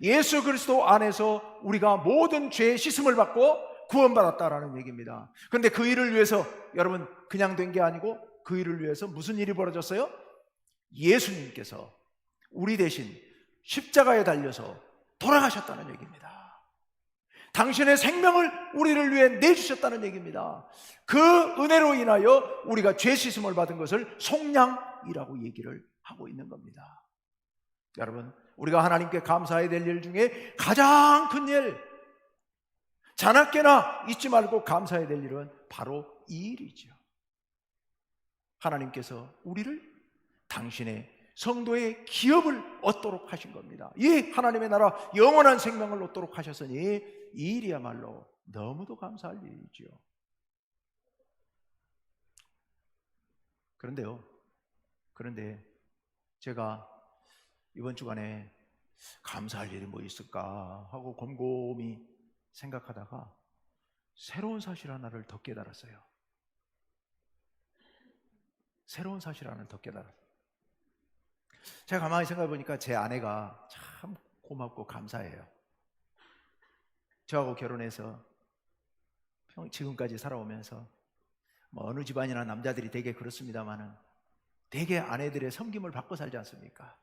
예수 그리스도 안에서 우리가 모든 죄의 씻음을 받고 구원받았다라는 얘기입니다. 그런데 그 일을 위해서, 여러분, 그냥 된 게 아니고 그 일을 위해서 무슨 일이 벌어졌어요? 예수님께서 우리 대신 십자가에 달려서 돌아가셨다는 얘기입니다. 당신의 생명을 우리를 위해 내주셨다는 얘기입니다. 그 은혜로 인하여 우리가 죄 씻음을 받은 것을 속량이라고 얘기를 하고 있는 겁니다. 여러분, 우리가 하나님께 감사해야 될 일 중에 가장 큰 일, 자나깨나 잊지 말고 감사해야 될 일은 바로 이 일이죠. 하나님께서 우리를 당신의 성도의 기업을 얻도록 하신 겁니다. 이 하나님의 나라 영원한 생명을 얻도록 하셨으니 이 일이야말로 너무도 감사할 일이죠. 그런데 제가 이번 주간에 감사할 일이 뭐 있을까 하고 곰곰이 생각하다가 새로운 사실 하나를 더 깨달았어요. 새로운 사실 하나를 더 깨달았어요. 제가 가만히 생각해 보니까 제 아내가 참 고맙고 감사해요. 저하고 결혼해서 지금까지 살아오면서 뭐 어느 집안이나 남자들이 되게 그렇습니다만은 되게 아내들의 섬김을 받고 살지 않습니까?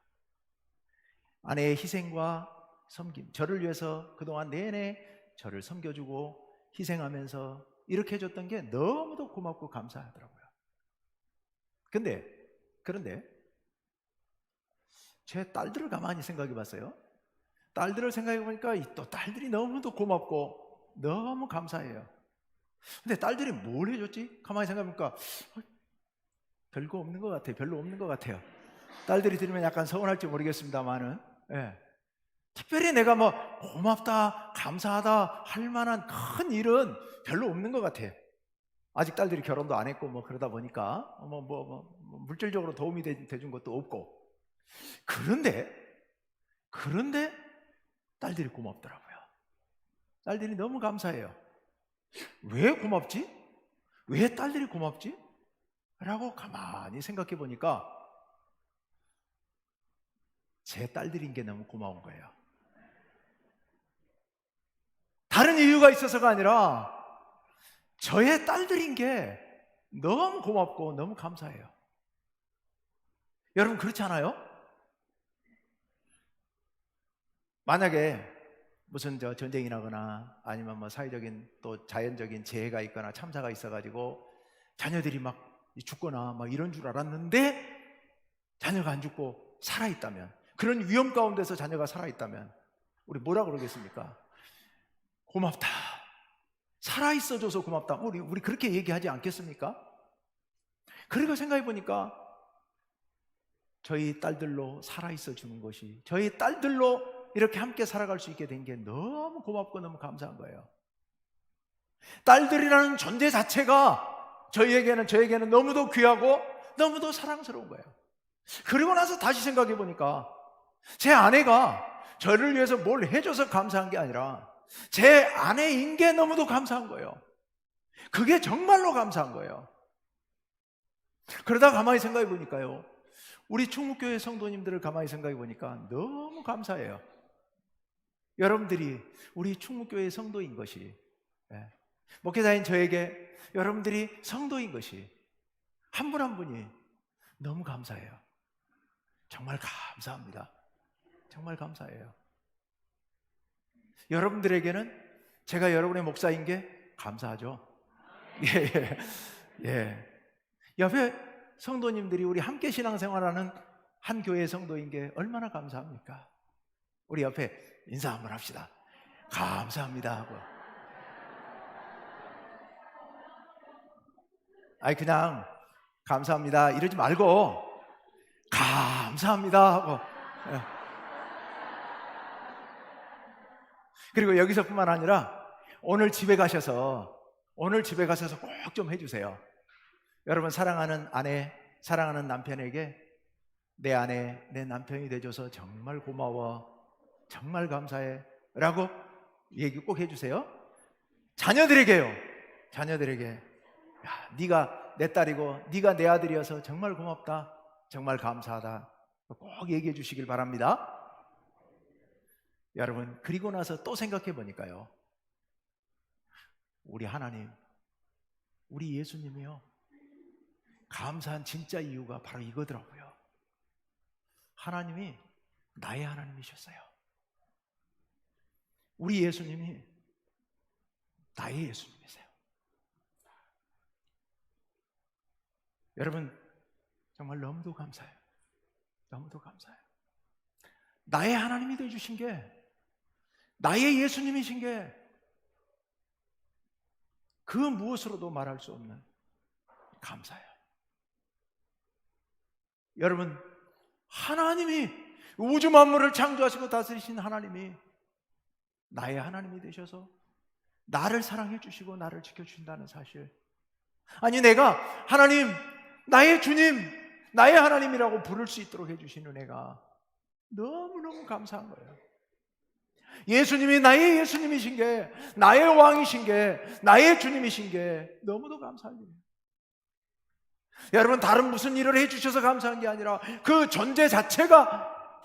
아내의 희생과 섬김, 저를 위해서 그동안 내내 저를 섬겨주고 희생하면서 이렇게 해줬던 게 너무도 고맙고 감사하더라고요. 그런데 제 딸들을 가만히 생각해 봤어요. 딸들을 생각해 보니까 또 딸들이 너무도 고맙고 너무 감사해요. 근데 딸들이 뭘 해줬지? 가만히 생각해 보니까 별거 없는 것 같아요. 별로 없는 것 같아요. 딸들이 들으면 약간 서운할지 모르겠습니다만은, 예. 특별히 내가 뭐 고맙다, 감사하다 할 만한 큰 일은 별로 없는 것 같아요. 아직 딸들이 결혼도 안 했고 뭐 그러다 보니까 물질적으로 도움이 돼준 것도 없고. 그런데 딸들이 고맙더라고요. 딸들이 너무 감사해요. 왜 고맙지? 왜 딸들이 고맙지? 라고 가만히 생각해 보니까 제 딸들인 게 너무 고마운 거예요. 다른 이유가 있어서가 아니라 저의 딸들인 게 너무 고맙고 너무 감사해요. 여러분 그렇지 않아요? 만약에 무슨 전쟁이 나거나 아니면 뭐 사회적인 또 자연적인 재해가 있거나 참사가 있어가지고 자녀들이 막 죽거나 막 이런 줄 알았는데 자녀가 안 죽고 살아있다면, 그런 위험 가운데서 자녀가 살아있다면 우리 뭐라 그러겠습니까? 고맙다. 살아있어줘서 고맙다. 우리 그렇게 얘기하지 않겠습니까? 그리고 생각해 보니까 저희 딸들로 살아있어 주는 것이, 저희 딸들로 이렇게 함께 살아갈 수 있게 된 게 너무 고맙고 너무 감사한 거예요. 딸들이라는 존재 자체가 저에게는 너무도 귀하고 너무도 사랑스러운 거예요. 그리고 나서 다시 생각해 보니까 제 아내가 저를 위해서 뭘 해줘서 감사한 게 아니라 제 아내인 게 너무도 감사한 거예요. 그게 정말로 감사한 거예요. 그러다 가만히 생각해 보니까요, 우리 충무교회 성도님들을 가만히 생각해 보니까 너무 감사해요. 여러분들이 우리 충무교회 성도인 것이, 목회자인 저에게 여러분들이 성도인 것이, 한 분 한 분이 너무 감사해요. 정말 감사합니다. 정말 감사해요. 여러분들에게는 제가 여러분의 목사인 게 감사하죠. 예. 옆에 성도님들이 우리 함께 신앙생활하는 한 교회 성도인 게 얼마나 감사합니까? 우리 옆에 인사 한번 합시다. 감사합니다 하고. 그냥 감사합니다 이러지 말고 감사합니다 하고. 그리고 여기서뿐만 아니라 오늘 집에 가셔서 꼭 좀 해주세요. 여러분, 사랑하는 아내, 사랑하는 남편에게 내 아내, 내 남편이 돼줘서 정말 고마워, 정말 감사해 라고 얘기 꼭 해주세요. 자녀들에게요. 자녀들에게, 네가 내 딸이고 네가 내 아들이어서 정말 고맙다, 정말 감사하다 꼭 얘기해 주시길 바랍니다. 여러분, 그리고 나서 또 생각해 보니까요, 우리 하나님, 우리 예수님이요, 감사한 진짜 이유가 바로 이거더라고요. 하나님이 나의 하나님이셨어요. 우리 예수님이 나의 예수님이세요. 여러분, 정말 너무도 감사해요. 너무도 감사해요. 나의 하나님이 되어주신 게, 나의 예수님이신 게 그 무엇으로도 말할 수 없는 감사해요. 여러분, 하나님이, 우주 만물을 창조하시고 다스리신 하나님이 나의 하나님이 되셔서 나를 사랑해 주시고 나를 지켜주신다는 사실, 아니 내가 하나님, 나의 주님, 나의 하나님이라고 부를 수 있도록 해주신 은혜가 너무너무 감사한 거예요. 예수님이 나의 예수님이신 게, 나의 왕이신 게, 나의 주님이신 게 너무도 감사한 일이에요. 여러분, 다른 무슨 일을 해주셔서 감사한 게 아니라 그 존재 자체가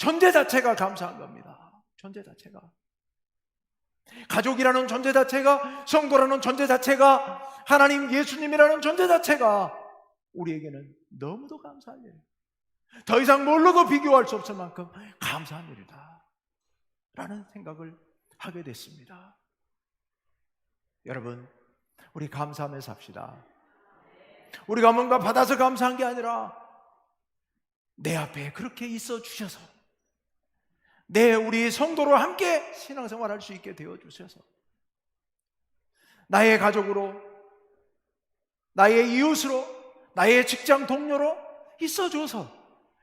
감사한 겁니다. 존재 자체가, 가족이라는 존재 자체가, 성도라는 존재 자체가, 하나님, 예수님이라는 존재 자체가 우리에게는 너무도 감사한 일이에요. 더 이상 뭘로도 비교할 수 없을 만큼 감사한 일이다 라는 생각을 하게 됐습니다. 여러분, 우리 감사하면서 삽시다. 우리가 뭔가 받아서 감사한 게 아니라 내 앞에 그렇게 있어 주셔서, 우리 성도로 함께 신앙생활할 수 있게 되어 주셔서, 나의 가족으로, 나의 이웃으로, 나의 직장 동료로 있어 줘서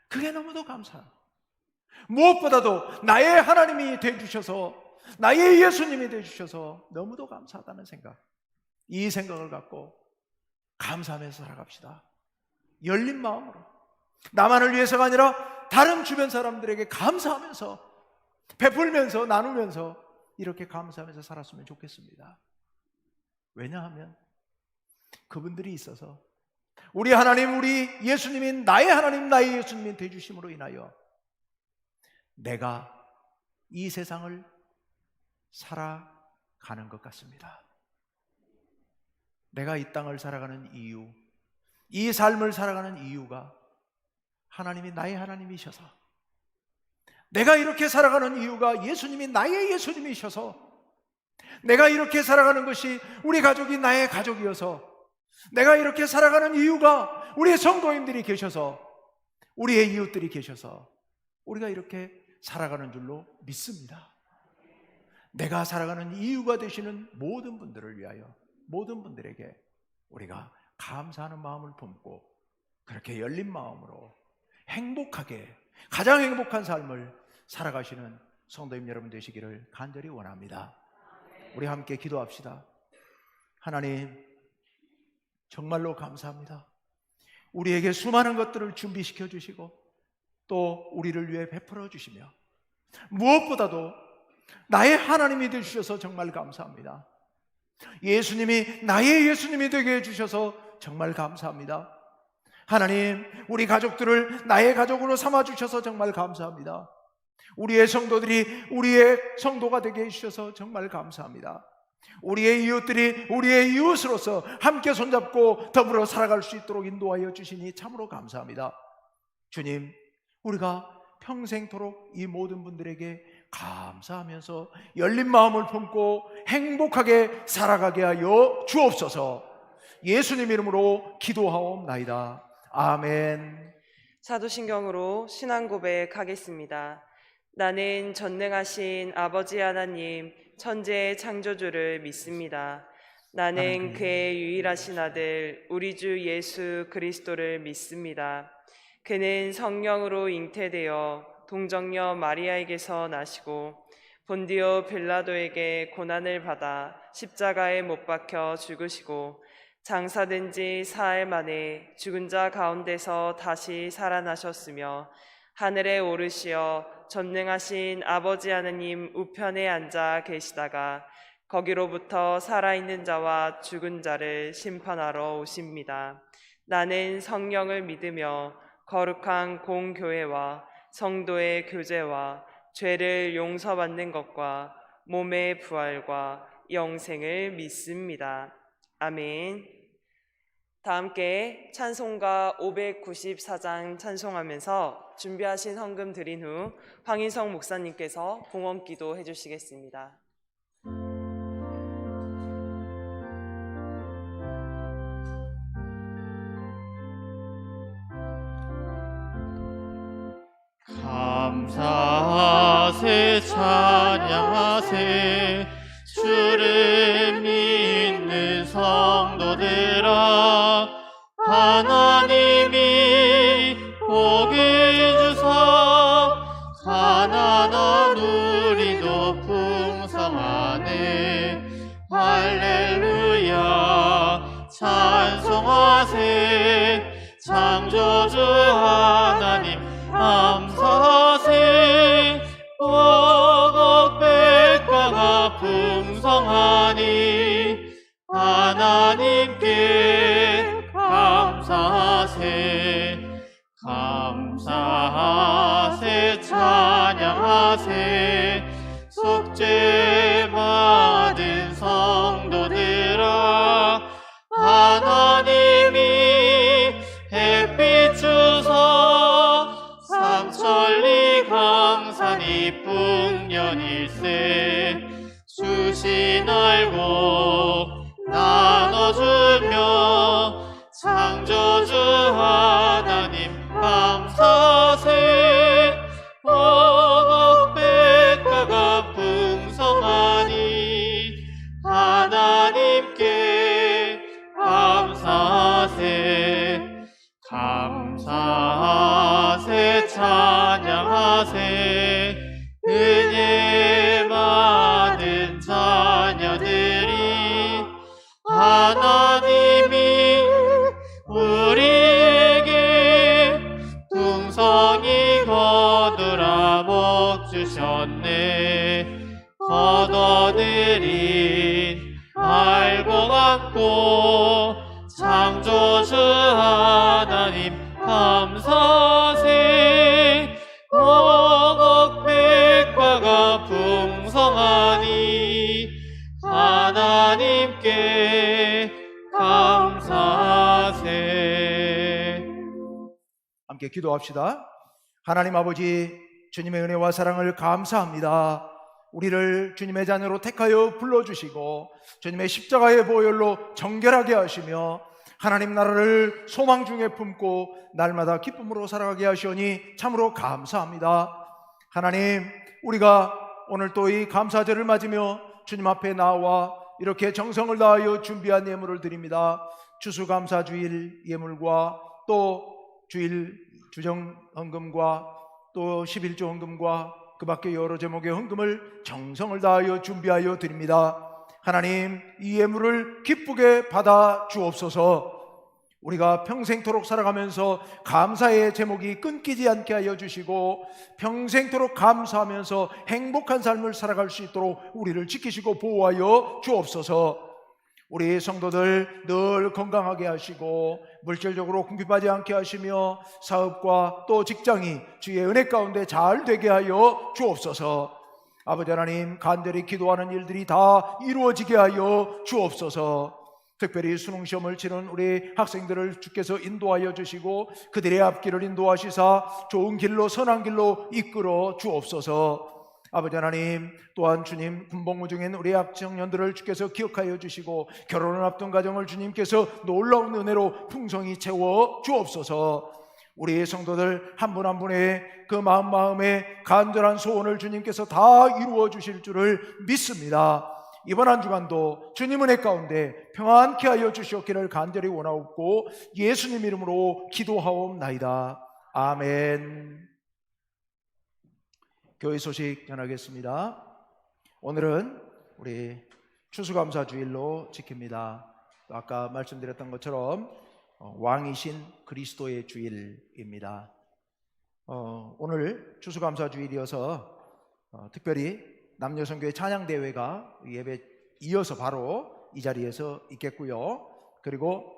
그게 너무도 감사해요. 무엇보다도 나의 하나님이 되어주셔서, 나의 예수님이 되어주셔서 너무도 감사하다는 생각, 이 생각을 갖고 감사하면서 살아갑시다. 열린 마음으로, 나만을 위해서가 아니라 다른 주변 사람들에게 감사하면서, 베풀면서, 나누면서 이렇게 감사하면서 살았으면 좋겠습니다. 왜냐하면 그분들이 있어서 우리 하나님, 우리 예수님이 나의 하나님, 나의 예수님이 되주심으로 인하여 내가 이 세상을 살아가는 것 같습니다. 내가 이 땅을 살아가는 이유, 이 삶을 살아가는 이유가 하나님이 나의 하나님이셔서, 내가 이렇게 살아가는 이유가 예수님이 나의 예수님이셔서, 내가 이렇게 살아가는 것이 우리 가족이 나의 가족이어서, 내가 이렇게 살아가는 이유가 우리의 성도님들이 계셔서, 우리의 이웃들이 계셔서 우리가 이렇게 살아가는 줄로 믿습니다. 내가 살아가는 이유가 되시는 모든 분들을 위하여, 모든 분들에게 우리가 감사하는 마음을 품고 그렇게 열린 마음으로 행복하게, 가장 행복한 삶을 살아가시는 성도님 여러분 되시기를 간절히 원합니다. 우리 함께 기도합시다. 하나님, 정말로 감사합니다. 우리에게 수많은 것들을 준비시켜 주시고 또 우리를 위해 베풀어 주시며 무엇보다도 나의 하나님이 되주셔서 정말 감사합니다. 예수님이 나의 예수님이 되게 해주셔서 정말 감사합니다. 하나님, 우리 가족들을 나의 가족으로 삼아주셔서 정말 감사합니다. 우리의 성도들이 우리의 성도가 되게 해주셔서 정말 감사합니다. 우리의 이웃들이 우리의 이웃으로서 함께 손잡고 더불어 살아갈 수 있도록 인도하여 주시니 참으로 감사합니다. 주님, 우리가 평생토록 이 모든 분들에게 감사하면서 열린 마음을 품고 행복하게 살아가게 하여 주옵소서. 예수님 이름으로 기도하옵나이다. 아멘. 사도신경으로 신앙 고백하겠습니다. 나는 전능하신 아버지 하나님, 천지의 창조주를 믿습니다. 나는 그의 유일하신 아들 우리 주 예수 그리스도를 믿습니다. 그는 성령으로 잉태되어 동정녀 마리아에게서 나시고 본디오 빌라도에게 고난을 받아 십자가에 못 박혀 죽으시고 장사된 지 사흘 만에 죽은 자 가운데서 다시 살아나셨으며 하늘에 오르시어 전능하신 아버지 하느님 우편에 앉아 계시다가 거기로부터 살아있는 자와 죽은 자를 심판하러 오십니다. 나는 성령을 믿으며 거룩한 공교회와 성도의 교제와 죄를 용서받는 것과 몸의 부활과 영생을 믿습니다. 아멘. 다 함께 찬송가 594장 찬송하면서 준비하신 헌금 드린 후 황인성 목사님께서 봉헌기도 해주시겠습니다. 감사하세 찬양하세 주를 믿는 성도들아 하나님이 복을 주사 가난한 우리도 풍성하네 할렐루야 찬송하세 창조주 하나님 감사하세 오곡백과가 풍성하니 하나님께 감사하세 감사하세 찬양하세 속죄 받은 성도들아 하나님이 햇빛 주사 삼천리 강산이 풍년일세 주신 알고 나눠주며 창조주 하나님 감사하세 오곡백과가 풍성하니 하나님께 감사하세 감사하세 찬양하세 은혜 받은 자녀들이 하나님이 우리에게 둥성이 거두라 복 주셨네 거둬 감사하세. 함께 기도합시다. 하나님 아버지, 주님의 은혜와 사랑을 감사합니다. 우리를 주님의 자녀로 택하여 불러주시고 주님의 십자가의 보혈로 정결하게 하시며 하나님 나라를 소망 중에 품고 날마다 기쁨으로 살아가게 하시오니 참으로 감사합니다. 하나님, 우리가 오늘 또 이 감사절을 맞으며 주님 앞에 나와 이렇게 정성을 다하여 준비한 예물을 드립니다. 추수감사주일 예물과 또 주일 주정헌금과 또 11조 헌금과 그 밖에 여러 제목의 헌금을 정성을 다하여 준비하여 드립니다. 하나님, 이 예물을 기쁘게 받아 주옵소서. 우리가 평생토록 살아가면서 감사의 제목이 끊기지 않게 하여 주시고 평생토록 감사하면서 행복한 삶을 살아갈 수 있도록 우리를 지키시고 보호하여 주옵소서. 우리 성도들 늘 건강하게 하시고 물질적으로 궁핍하지 않게 하시며 사업과 또 직장이 주의 은혜 가운데 잘 되게 하여 주옵소서. 아버지 하나님, 간절히 기도하는 일들이 다 이루어지게 하여 주옵소서. 특별히 수능시험을 치는 우리 학생들을 주께서 인도하여 주시고 그들의 앞길을 인도하시사 좋은 길로 선한 길로 이끌어 주옵소서. 아버지 하나님, 또한 주님 군복무 중인 우리 학청년들을 주께서 기억하여 주시고 결혼을 앞둔 가정을 주님께서 놀라운 은혜로 풍성히 채워 주옵소서. 우리 성도들 한 분 한 분의 그 마음에 간절한 소원을 주님께서 다 이루어 주실 줄을 믿습니다. 이번 한 주간도 주님 은혜 가운데 평안케 하여 주시옵기를 간절히 원하옵고 예수님 이름으로 기도하옵나이다. 아멘. 교회 소식 전하겠습니다. 오늘은 우리 추수감사주일로 지킵니다. 아까 말씀드렸던 것처럼 왕이신 그리스도의 주일입니다. 오늘 추수감사주일이어서 특별히 남녀성교회 찬양대회가 예배 이어서 바로 이 자리에서 있겠고요. 그리고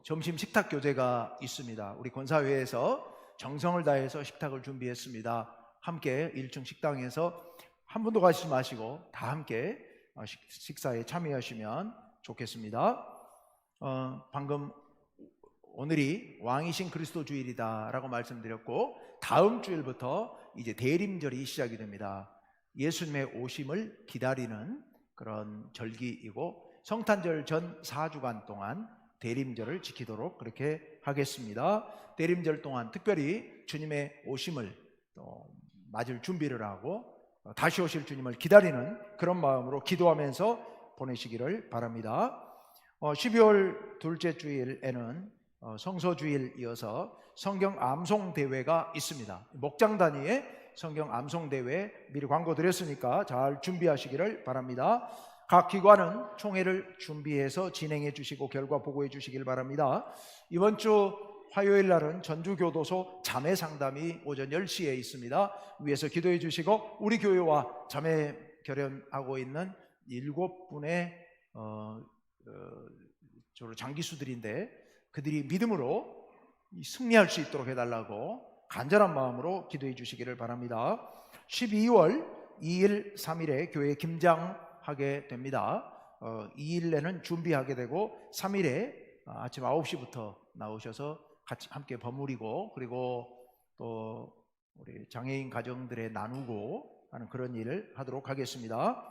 점심 식탁 교제가 있습니다. 우리 권사회에서 정성을 다해서 식탁을 준비했습니다. 함께 1층 식당에서 한 분도 가시지 마시고 다 함께 식사에 참여하시면 좋겠습니다. 방금 오늘이 왕이신 그리스도 주일이다라고 말씀드렸고 다음 주일부터 이제 대림절이 시작이 됩니다. 예수님의 오심을 기다리는 그런 절기이고 성탄절 전 4주간 동안 대림절을 지키도록 그렇게 하겠습니다. 대림절 동안 특별히 주님의 오심을 맞을 준비를 하고 다시 오실 주님을 기다리는 그런 마음으로 기도하면서 보내시기를 바랍니다. 12월 둘째 주일에는 성서주일 이어서 성경 암송 대회가 있습니다. 목장 단위의 성경 암송 대회 미리 광고 드렸으니까 잘 준비하시기를 바랍니다. 각 기관은 총회를 준비해서 진행해 주시고 결과 보고해 주시길 바랍니다. 이번 주 화요일 날은 전주교도소 자매 상담이 오전 10시에 있습니다. 위에서 기도해 주시고 우리 교회와 자매 결연하고 있는 7분의 장기수들인데 그들이 믿음으로 승리할 수 있도록 해달라고 간절한 마음으로 기도해 주시기를 바랍니다. 12월 2일, 3일에 교회 김장하게 됩니다. 2일에는 준비하게 되고 3일에 아침 9시부터 나오셔서 같이 함께 버무리고 그리고 또 우리 장애인 가정들에 나누고 하는 그런 일을 하도록 하겠습니다.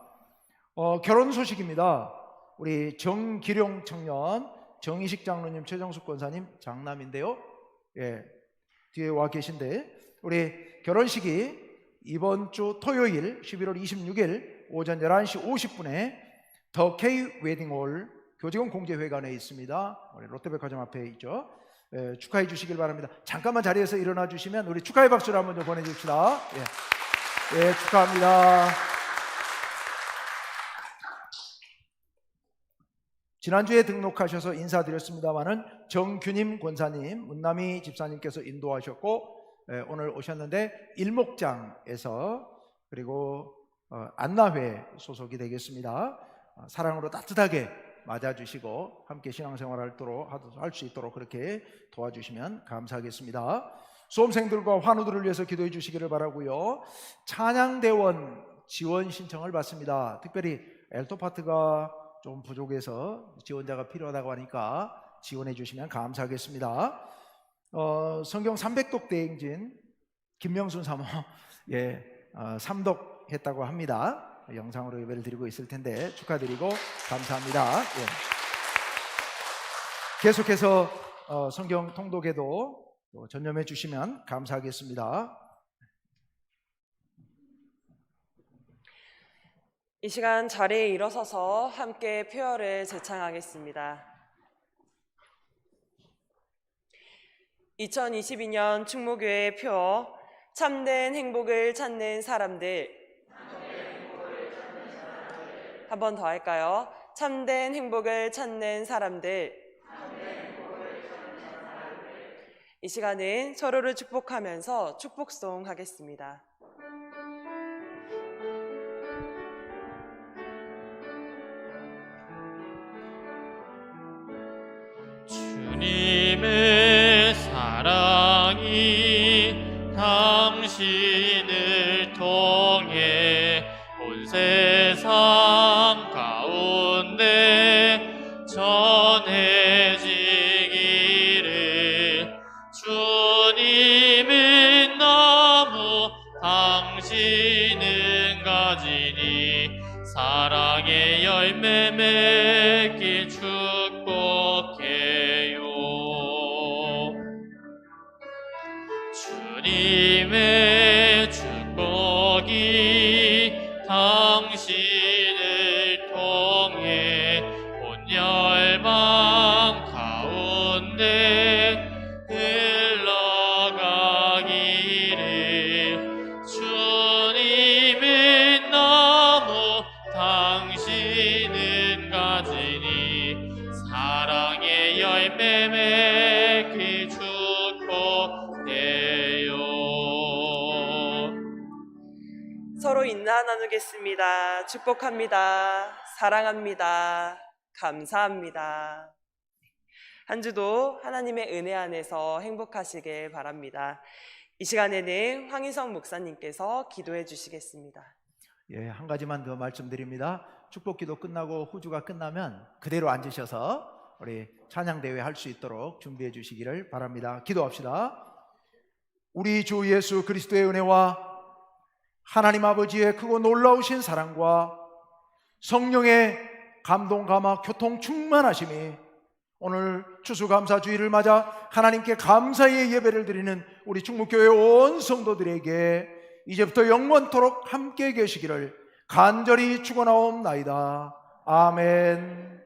결혼 소식입니다. 우리 정기룡 청년, 정희식 장로님, 최정숙 권사님 장남인데요. 예, 뒤에 와 계신데 우리 결혼식이 이번 주 토요일 11월 26일 오전 11시 50분에 더 K 웨딩홀 교직원 공제회관에 있습니다. 우리 롯데백화점 앞에 있죠. 예, 축하해 주시길 바랍니다. 잠깐만 자리에서 일어나 주시면 우리 축하의 박수를 한번 좀 보내줍시다. 예, 축하합니다. 지난주에 등록하셔서 인사드렸습니다마는 정규님 권사님, 문남희 집사님께서 인도하셨고 오늘 오셨는데 일목장에서 그리고 안나회 소속이 되겠습니다. 사랑으로 따뜻하게 맞아주시고 함께 신앙생활 할 수 있도록 그렇게 도와주시면 감사하겠습니다. 수험생들과 환우들을 위해서 기도해 주시기를 바라고요. 찬양대원 지원 신청을 받습니다. 특별히 엘토 파트가 좀 부족해서 지원자가 필요하다고 하니까 지원해 주시면 감사하겠습니다. 성경 300독 대행진 김명순 사모 삼독했다고 합니다. 영상으로 예배를 드리고 있을 텐데 축하드리고 감사합니다. 예. 계속해서 성경 통독에도 전념해 주시면 감사하겠습니다. 이 시간 자리에 일어서서 함께 표어를 제창하겠습니다. 2022년 충무교회 표어 참된 행복을 찾는 사람들. 한 번 더 할까요? 참된 행복을 찾는 사람들. 이 시간은 서로를 축복하면서 축복송 하겠습니다. 주님의 사랑이 당신을 통해 온 세상 가운데 전해지기를 주님은 너무 당신은 가지니 사랑의 열매 맺기 축복해요. 주님의 축복이 당신을 통해 온 열방 가운데 흘러가기를 주님은 너무 당신은 가지니 사랑의 열매 맺기 축복해요. 서로 인사 나누겠습니다. 축복합니다. 사랑합니다. 감사합니다. 한 주도 하나님의 은혜 안에서 행복하시길 바랍니다. 이 시간에는 황희성 목사님께서 기도해 주시겠습니다. 예, 한 가지만 더 말씀드립니다. 축복기도 끝나고 후주가 끝나면 그대로 앉으셔서 우리 찬양대회 할 수 있도록 준비해 주시기를 바랍니다. 기도합시다. 우리 주 예수 그리스도의 은혜와 하나님 아버지의 크고 놀라우신 사랑과 성령의 감동, 감화, 교통 충만하심이 오늘 추수감사주의를 맞아 하나님께 감사의 예배를 드리는 우리 충무교회 온 성도들에게 이제부터 영원토록 함께 계시기를 간절히 축원하옵나이다. 아멘.